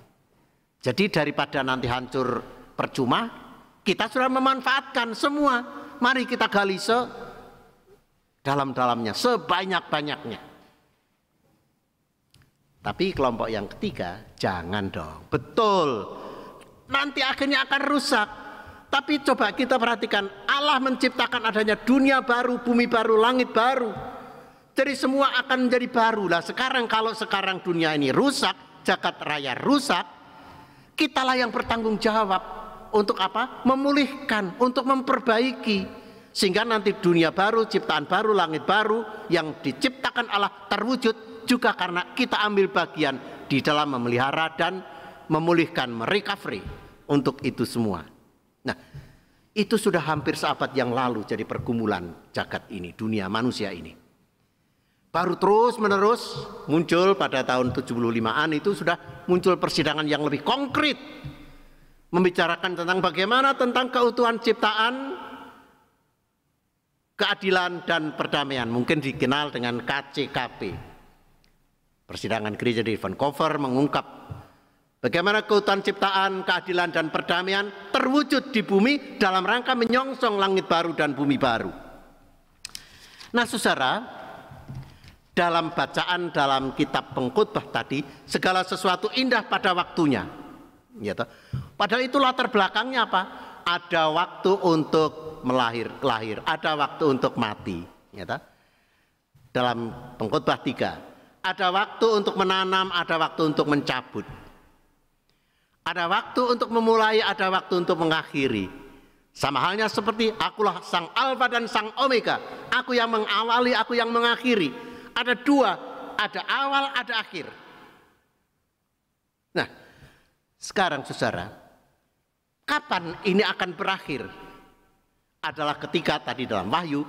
Speaker 2: Jadi daripada nanti hancur percuma, kita sudah memanfaatkan semua. Mari kita gali dalam-dalamnya, sebanyak-banyaknya. Tapi kelompok yang ketiga, jangan dong. Betul, nanti akhirnya akan rusak. Tapi coba kita perhatikan, Allah menciptakan adanya dunia baru, bumi baru, langit baru. Jadi semua akan menjadi baru. Lah sekarang kalau sekarang dunia ini rusak, jagat raya rusak, kitalah yang bertanggung jawab untuk apa? Memulihkan, untuk memperbaiki. Sehingga nanti dunia baru, ciptaan baru, langit baru yang diciptakan Allah terwujud juga karena kita ambil bagian di dalam memelihara dan memulihkan, merecovery untuk itu semua. Nah, itu sudah hampir seabad yang lalu jadi pergumulan jagat ini, dunia manusia ini. Baru terus menerus muncul pada tahun 75-an itu sudah muncul persidangan yang lebih konkret. Membicarakan tentang bagaimana tentang keutuhan ciptaan, keadilan dan perdamaian. Mungkin dikenal dengan KCKP. Persidangan gereja di Vancouver mengungkap bagaimana keutuhan ciptaan, keadilan dan perdamaian terwujud di bumi dalam rangka menyongsong langit baru dan bumi baru. Nah saudara, dalam bacaan dalam kitab Pengkhotbah tadi, segala sesuatu indah pada waktunya. Gitu. Padahal itu latar belakangnya apa? Ada waktu untuk lahir, ada waktu untuk mati. Gitu. Dalam Pengkhotbah 3, ada waktu untuk menanam, ada waktu untuk mencabut. Ada waktu untuk memulai, ada waktu untuk mengakhiri. Sama halnya seperti akulah sang Alfa dan sang Omega. Aku yang mengawali, aku yang mengakhiri. Ada dua, ada awal, ada akhir. Nah, sekarang saudara, kapan ini akan berakhir? Adalah ketika tadi dalam Wahyu,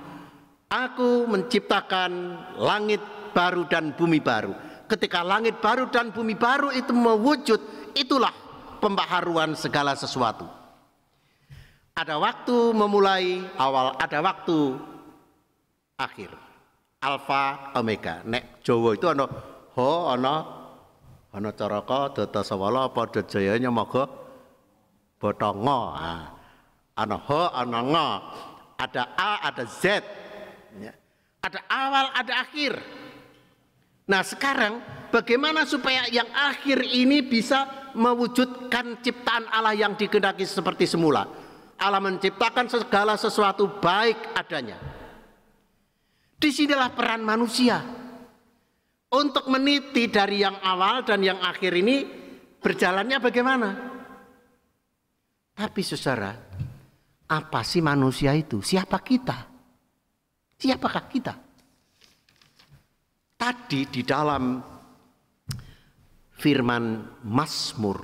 Speaker 2: aku menciptakan langit baru dan bumi baru. Ketika langit baru dan bumi baru itu mewujud, itulah pembaharuan segala sesuatu. Ada waktu memulai awal, ada waktu akhir. Alfa Omega. Nek Jawa itu ana ho ana caraka Datasawala padha jayanya maga botongo. Ana ho ana nga. Ada A, ada Z. Ada awal, ada akhir. Nah, sekarang bagaimana supaya yang akhir ini bisa mewujudkan ciptaan Allah yang dikehendaki seperti semula? Allah menciptakan segala sesuatu baik adanya. Disinilah peran manusia untuk meniti dari yang awal dan yang akhir ini berjalannya bagaimana. Tapi saudara, apa sih manusia itu? Siapa kita? Siapakah kita? Tadi di dalam firman Mazmur,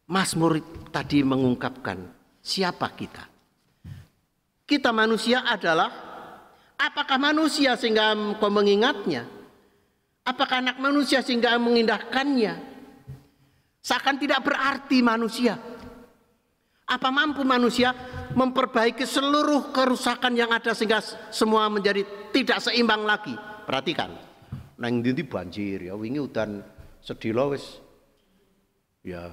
Speaker 2: Mazmur tadi mengungkapkan siapa kita. Kita manusia adalah, apakah manusia sehingga kau mengingatnya? Apakah anak manusia sehingga mengindahkannya? Seakan tidak berarti manusia. Apa mampu manusia memperbaiki seluruh kerusakan yang ada sehingga semua menjadi tidak seimbang lagi? Perhatikan, nang ndi banjir ya, wingi udan sedilo wis ya,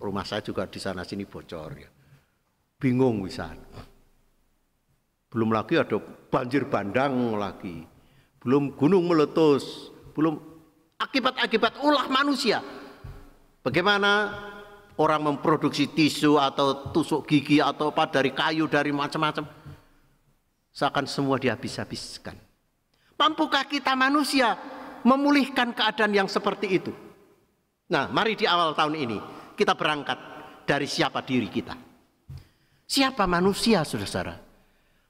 Speaker 2: rumah saya juga di sana sini bocor ya. Bingung wisan. Belum lagi ada banjir bandang lagi. Belum gunung meletus, belum akibat-akibat ulah manusia. Bagaimana orang memproduksi tisu atau tusuk gigi atau apa dari kayu, dari macam-macam. Seakan semua dihabis-habiskan. Mampukah kita manusia memulihkan keadaan yang seperti itu. Nah, mari di awal tahun ini kita berangkat dari siapa diri kita. Siapa manusia, saudara-saudara?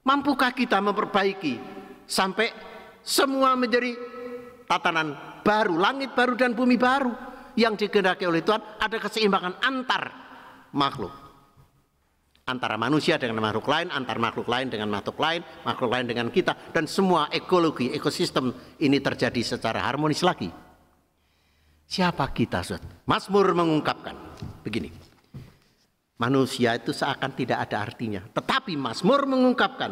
Speaker 2: Mampukah kita memperbaiki sampai semua menjadi tatanan baru, langit baru dan bumi baru yang dikehendaki oleh Tuhan, ada keseimbangan antar makhluk. Antara manusia dengan makhluk lain, antar makhluk lain dengan makhluk lain dengan kita, dan semua ekologi, ekosistem ini terjadi secara harmonis lagi. Siapa kita, saudara? Mazmur mengungkapkan begini. Manusia itu seakan tidak ada artinya, tetapi Mazmur mengungkapkan,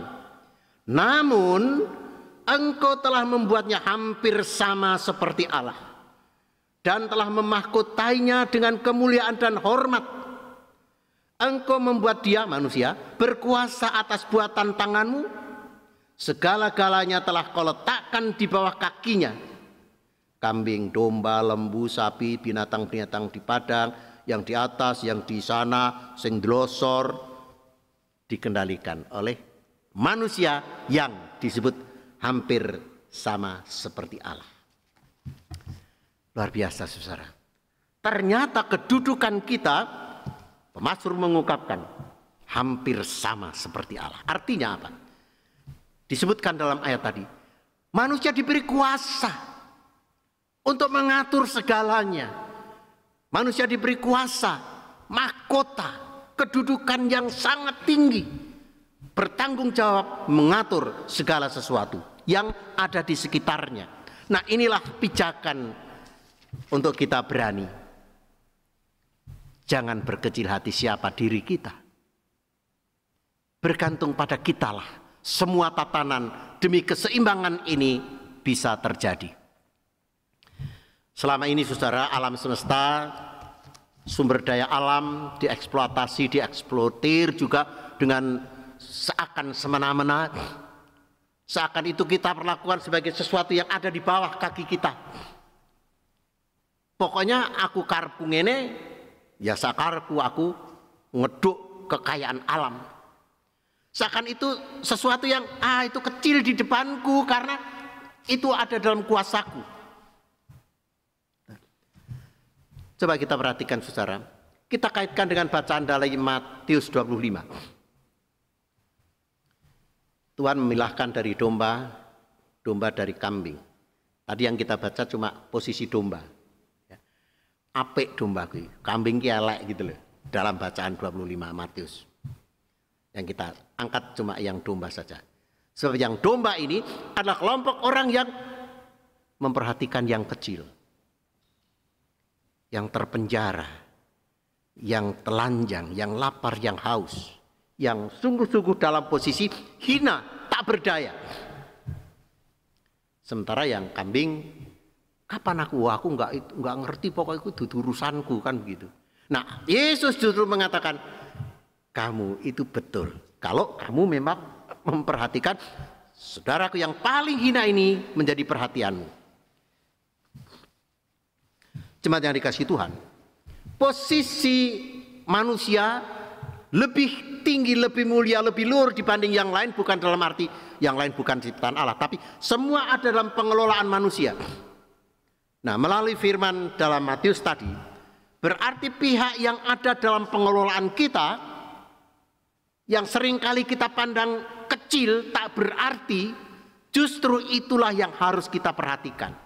Speaker 2: namun Engkau telah membuatnya hampir sama seperti Allah dan telah memahkotainya dengan kemuliaan dan hormat. Engkau membuat dia, manusia, berkuasa atas buatan tanganmu. Segala-galanya telah kau letakkan di bawah kakinya. Kambing, domba, lembu, sapi, binatang-binatang di padang, yang di atas, yang di sana, sing dlosor, dikendalikan oleh manusia yang disebut hampir sama seperti Allah. Luar biasa, saudara. Ternyata kedudukan kita, Mazmur mengungkapkan, hampir sama seperti Allah. Artinya apa? Disebutkan dalam ayat tadi, manusia diberi kuasa untuk mengatur segalanya. Manusia diberi kuasa, mahkota, kedudukan yang sangat tinggi, bertanggung jawab mengatur segala sesuatu yang ada di sekitarnya. Nah, inilah pijakan untuk kita berani. Jangan berkecil hati siapa diri kita. Bergantung pada kitalah semua tatanan demi keseimbangan ini bisa terjadi. Selama ini, saudara, alam semesta, sumber daya alam dieksploitasi, dieksploitir juga dengan seakan semena-mena. Seakan itu kita perlakukan sebagai sesuatu yang ada di bawah kaki kita. Pokoknya aku karpu ngene, ya sakarku, aku ngeduk kekayaan alam. Seakan itu sesuatu yang itu kecil di depanku karena itu ada dalam kuasaku. Coba kita perhatikan, saudara. Kita kaitkan dengan bacaan dari Matius 25. Tuhan memilahkan dari domba, domba dari kambing. Tadi yang kita baca cuma posisi domba. Apik domba kuwi, kambing ki elek gitu loh. Dalam bacaan 25 Matius. Yang kita angkat cuma yang domba saja. Sebab yang domba ini adalah kelompok orang yang memperhatikan yang kecil. Yang terpenjara, yang telanjang, yang lapar, yang haus. Yang sungguh-sungguh dalam posisi hina, tak berdaya. Sementara yang kambing, kapan aku nggak ngerti, pokoknya itu dudu urusanku, kan begitu. Nah, Yesus justru mengatakan, kamu itu betul. Kalau kamu memang memperhatikan saudaraku yang paling hina ini menjadi perhatianmu. Jemaat yang dikasihi Tuhan, posisi manusia lebih tinggi, lebih mulia, lebih luhur dibanding yang lain, bukan dalam arti yang lain bukan ciptaan Allah, tapi semua ada dalam pengelolaan manusia. Nah, melalui firman dalam Matius tadi, berarti pihak yang ada dalam pengelolaan kita, yang seringkali kita pandang kecil, tak berarti, justru itulah yang harus kita perhatikan.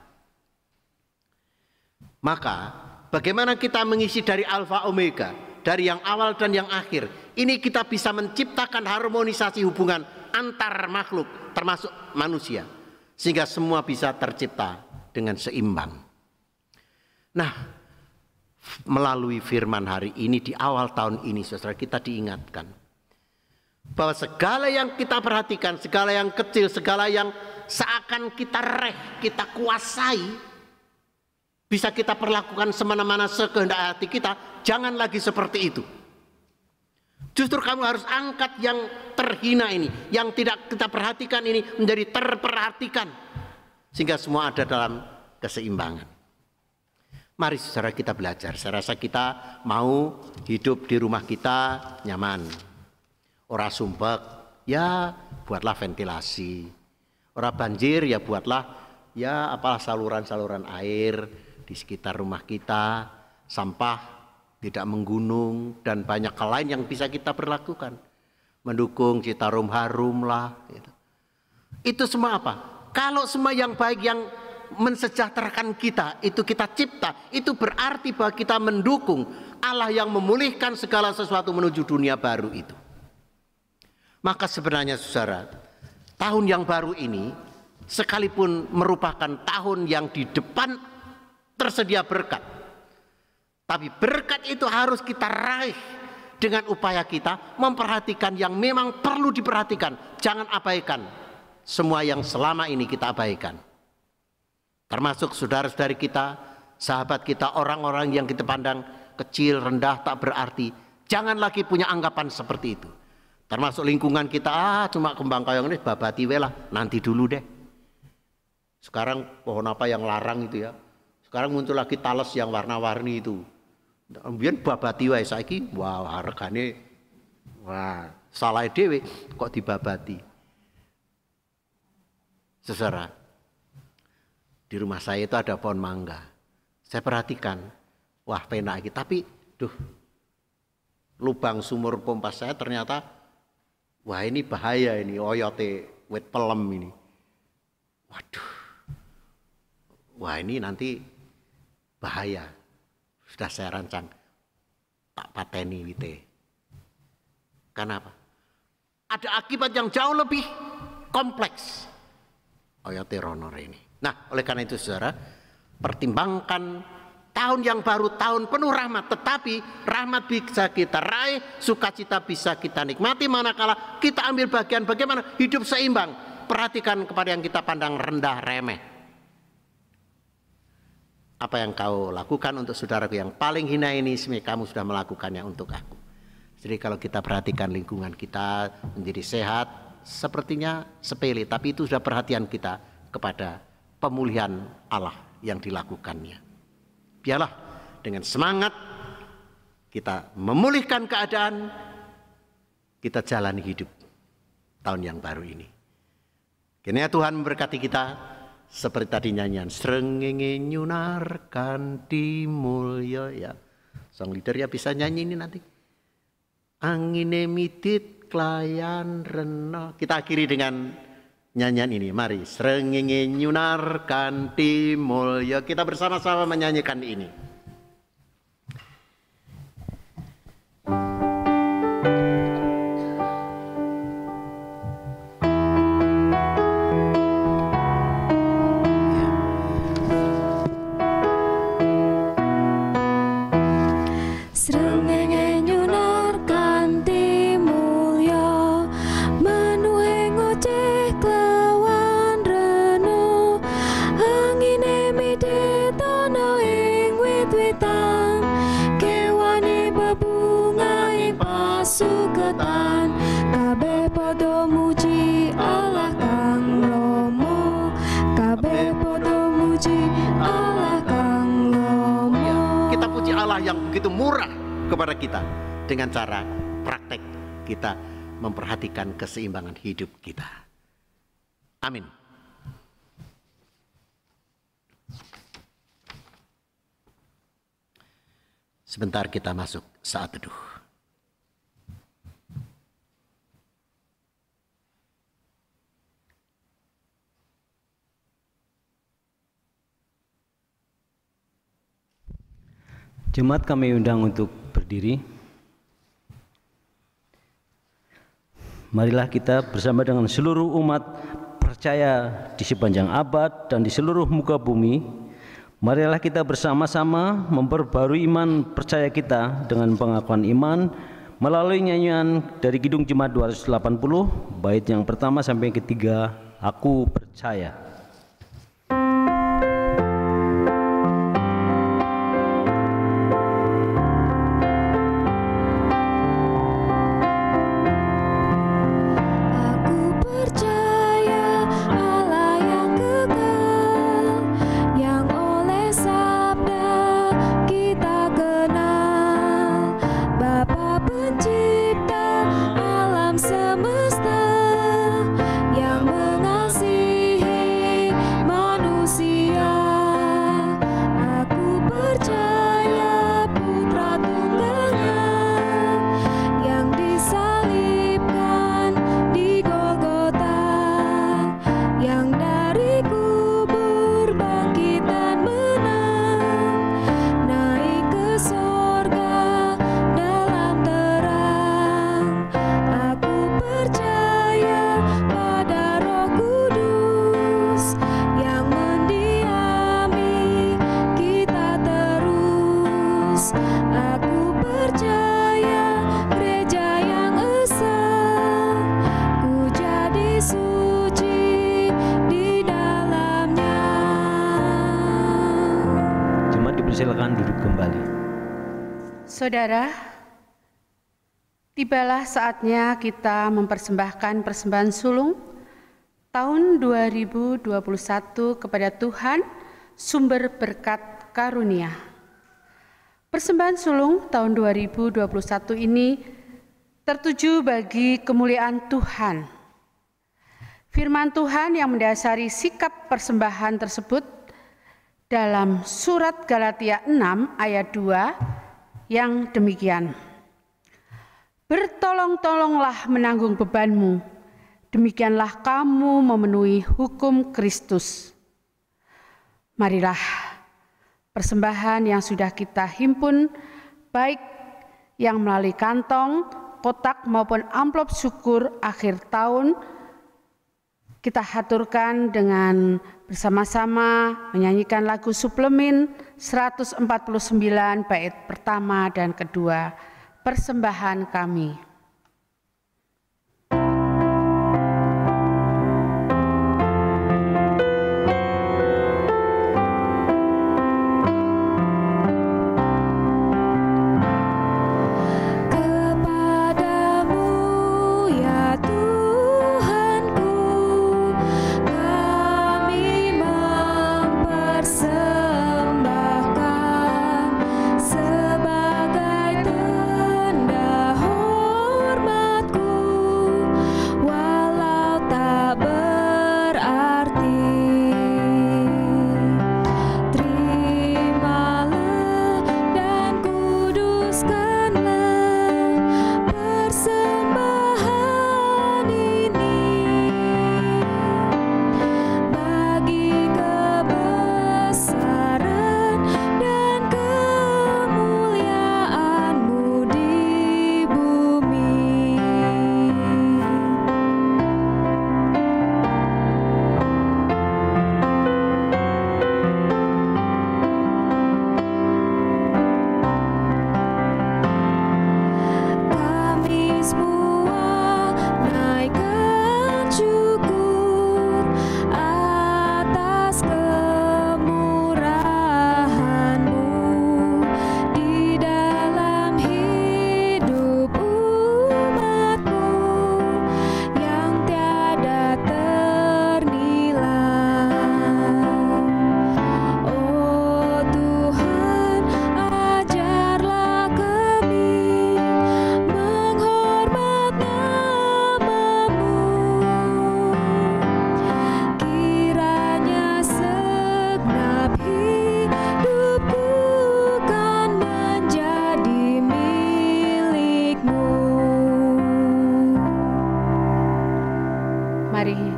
Speaker 2: Maka, bagaimana kita mengisi dari alfa omega, dari yang awal dan yang akhir, ini kita bisa menciptakan harmonisasi hubungan antar makhluk, termasuk manusia, sehingga semua bisa tercipta dengan seimbang. Nah, melalui firman hari ini di awal tahun ini, saudara, kita diingatkan bahwa segala yang kita perhatikan, segala yang kecil, segala yang seakan kita kita kuasai, bisa kita perlakukan semena-mena sekehendak hati kita, jangan lagi seperti itu. Justru kamu harus angkat yang terhina ini, yang tidak kita perhatikan ini menjadi terperhatikan, sehingga semua ada dalam keseimbangan. Mari saudara kita belajar. Saya rasa kita mau hidup di rumah kita nyaman. Ora sumpek, ya buatlah ventilasi. Ora banjir, ya buatlah ya apalah saluran-saluran air di sekitar rumah kita, sampah tidak menggunung, dan banyak hal lain yang bisa kita berlakukan. Mendukung Citarum harum lah. Gitu. Itu semua apa? Kalau semua yang baik yang mensejahterakan kita, itu kita cipta, itu berarti bahwa kita mendukung Allah yang memulihkan segala sesuatu menuju dunia baru itu. Maka sebenarnya saudara, tahun yang baru ini sekalipun merupakan tahun yang di depan tersedia berkat, tapi berkat itu harus kita raih dengan upaya kita memperhatikan yang memang perlu diperhatikan. Jangan abaikan semua yang selama ini kita abaikan, termasuk saudara-saudari kita, sahabat kita, orang-orang yang kita pandang kecil, rendah, tak berarti. Jangan lagi punya anggapan seperti itu. Termasuk lingkungan kita, cuma kembang kayong ini babati lah, nanti dulu deh. Sekarang pohon apa yang larang itu ya. Sekarang muncul lagi talas yang warna-warni itu. Kemudian babati wae saiki, wah hargane wah salah dhewe kok dibabati. Saudara, di rumah saya itu ada pohon mangga. Saya perhatikan, wah penak iki, tapi lubang sumur pompa saya ternyata wah ini bahaya ini, oyote wet pelem ini. Waduh. Wah ini nanti bahaya. Sudah saya rancang tak pateni wite. Kenapa? Ada akibat yang jauh lebih kompleks. Oyote ronor ini. Nah, oleh karena itu saudara, pertimbangkan tahun yang baru, tahun penuh rahmat, tetapi rahmat bisa kita raih, sukacita bisa kita nikmati manakala kita ambil bagian bagaimana hidup seimbang. Perhatikan kepada yang kita pandang rendah, remeh. Apa yang kau lakukan untuk saudaraku yang paling hina ini, sebenarnya kamu sudah melakukannya untuk aku. Jadi kalau kita perhatikan lingkungan kita menjadi sehat, sepertinya sepele, tapi itu sudah perhatian kita kepada pemulihan Allah yang dilakukannya. Biarlah dengan semangat kita memulihkan keadaan, kita jalani hidup tahun yang baru ini. Kiranya Tuhan memberkati kita seperti tadi nyanyian srengenge nyunarkan di mulya ya. Sang leader ya bisa nyanyi ini nanti. Angine midit klayan rena. Kita akhiri dengan nyanyian ini. Mari srengenge nyunarkan di mulya. Kita bersama-sama menyanyikan ini. Begitu murah kepada kita dengan cara praktek kita memperhatikan keseimbangan hidup kita. Amin. Sebentar kita masuk saat teduh.
Speaker 4: Jemaat kami undang untuk berdiri. Marilah kita bersama dengan seluruh umat percaya di sepanjang abad dan di seluruh muka bumi. Marilah kita bersama-sama memperbarui iman percaya kita dengan pengakuan iman melalui nyanyian dari Kidung Jemaat 280, bait yang pertama sampai yang ketiga, Aku Percaya.
Speaker 3: Semesta yang mengasihi
Speaker 4: silakan duduk kembali.
Speaker 1: Saudara, tibalah saatnya kita mempersembahkan persembahan sulung tahun 2021 kepada Tuhan, sumber berkat karunia. Persembahan sulung tahun 2021 ini tertuju bagi kemuliaan Tuhan. Firman Tuhan yang mendasari sikap persembahan tersebut dalam surat Galatia 6 ayat 2 yang demikian. Bertolong-tolonglah menanggung bebanmu, demikianlah kamu memenuhi hukum Kristus. Marilah persembahan yang sudah kita himpun, baik yang melalui kantong, kotak maupun amplop syukur akhir tahun, kita haturkan dengan bersama-sama menyanyikan lagu suplemen 149 bait pertama dan kedua, persembahan kami.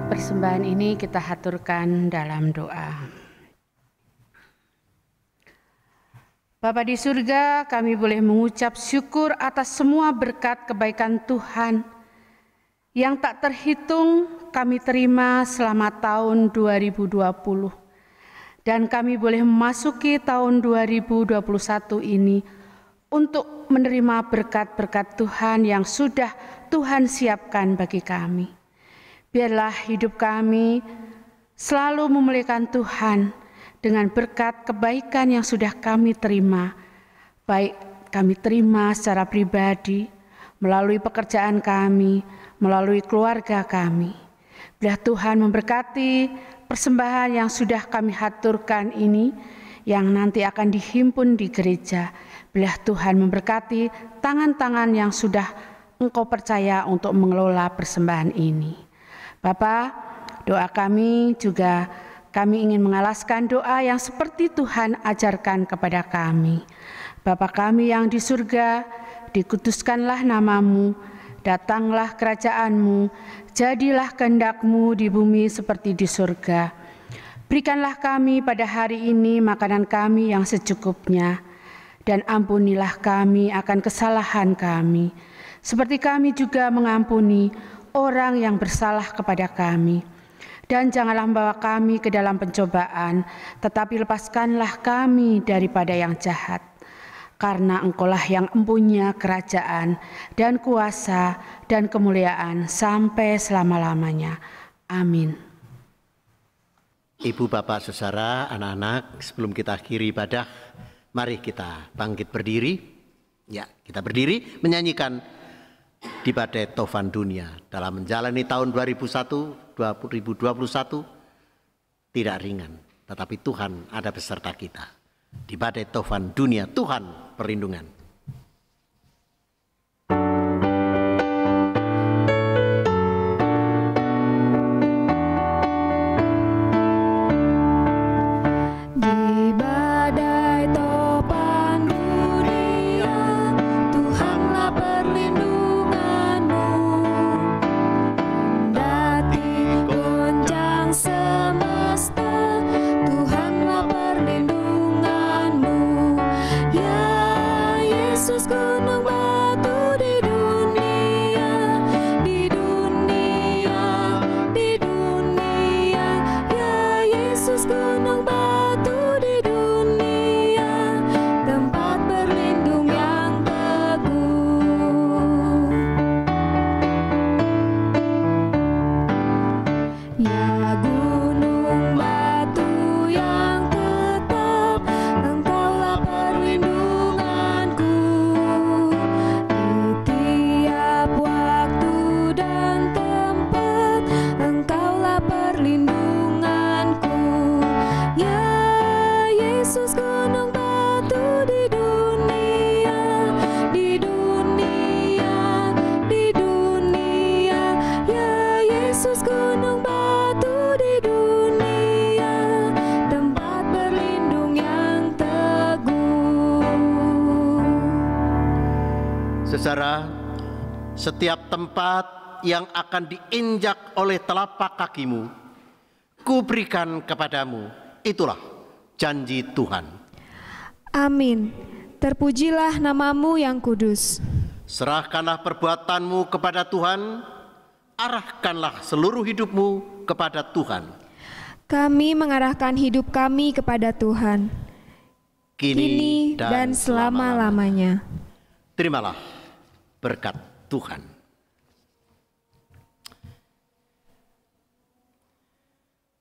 Speaker 1: Persembahan ini kita haturkan dalam doa. Bapa di surga, kami boleh mengucap syukur atas semua berkat kebaikan Tuhan yang tak terhitung kami terima selama tahun 2020. Dan kami boleh memasuki tahun 2021 ini untuk menerima berkat-berkat Tuhan yang sudah Tuhan siapkan bagi kami. Biarlah hidup kami selalu memuliakan Tuhan dengan berkat kebaikan yang sudah kami terima, baik kami terima secara pribadi, melalui pekerjaan kami, melalui keluarga kami. Biarlah Tuhan memberkati persembahan yang sudah kami haturkan ini, yang nanti akan dihimpun di gereja. Biarlah Tuhan memberkati tangan-tangan yang sudah Engkau percaya untuk mengelola persembahan ini. Bapa, doa kami juga kami ingin mengalaskan doa yang seperti Tuhan ajarkan kepada kami. Bapa kami yang di surga, dikuduskanlah namamu, datanglah kerajaanmu, jadilah kehendak-Mu di bumi seperti di surga. Berikanlah kami pada hari ini makanan kami yang secukupnya, dan ampunilah kami akan kesalahan kami, seperti kami juga mengampuni orang yang bersalah kepada kami. Dan janganlah membawa kami ke dalam pencobaan, tetapi lepaskanlah kami daripada yang jahat. Karena Engkaulah yang empunya kerajaan dan kuasa dan kemuliaan sampai selama-lamanya. Amin.
Speaker 2: Ibu, bapak, saudara, anak-anak, sebelum kita akhiri ibadah, Mari kita bangkit berdiri. Ya, kita berdiri menyanyikan di badai tofan dunia dalam menjalani tahun 2021 tidak ringan, tetapi Tuhan ada beserta kita. Di badai tofan dunia Tuhan perlindungan. Saudara, setiap tempat yang akan diinjak oleh telapak kakimu, kuberikan kepadamu. Itulah janji Tuhan.
Speaker 3: Amin. Terpujilah namamu yang kudus.
Speaker 2: Serahkanlah perbuatanmu kepada Tuhan, arahkanlah seluruh hidupmu kepada Tuhan.
Speaker 3: Kami mengarahkan hidup kami kepada Tuhan,
Speaker 2: Kini
Speaker 3: dan selama-lamanya.
Speaker 2: Terimalah berkat Tuhan.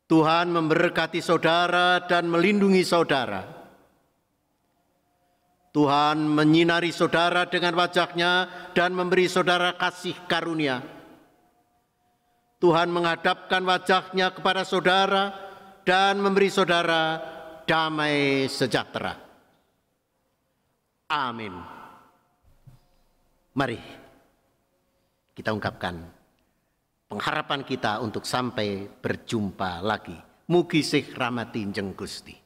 Speaker 2: Tuhan memberkati saudara dan melindungi saudara. Tuhan menyinari saudara dengan wajah-Nya dan memberi saudara kasih karunia. Tuhan menghadapkan wajah-Nya kepada saudara dan memberi saudara damai sejahtera. Amin. Mari kita ungkapkan pengharapan kita untuk sampai berjumpa lagi. Mugi sih rahmati Njeng Gusti.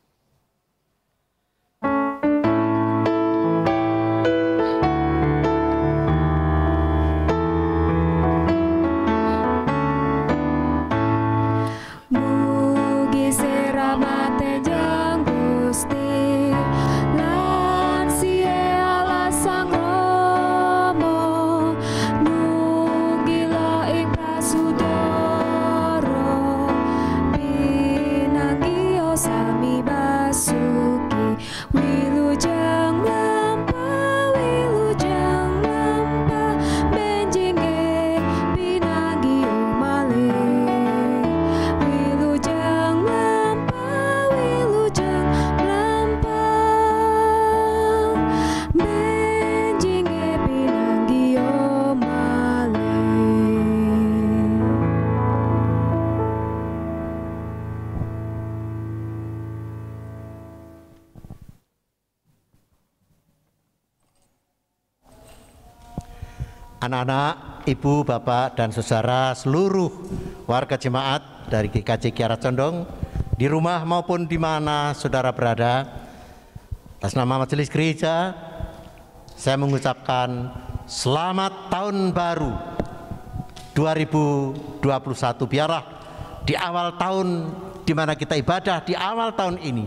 Speaker 3: Mugi sih rahmati Njeng Gusti, lan siye Allah Sang Rama, nunggila ing prasudara, pinanggi sami basuki, wilujeng lampah, benjingge pinanggi malih, wilujeng lampah, benjingge pinanggi malih.
Speaker 2: Anak-anak, ibu, bapak, dan saudara seluruh warga jemaat dari GKJ Kiara Condong, di rumah maupun di mana saudara berada, atas nama Majelis Gereja, saya mengucapkan selamat tahun baru 2021. Biarlah di awal tahun di mana kita ibadah, di awal tahun ini,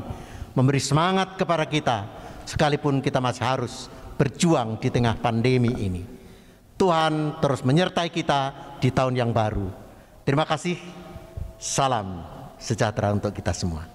Speaker 2: memberi semangat kepada kita, sekalipun kita masih harus berjuang di tengah pandemi ini. Tuhan terus menyertai kita di tahun yang baru. Terima kasih. Salam sejahtera untuk kita semua.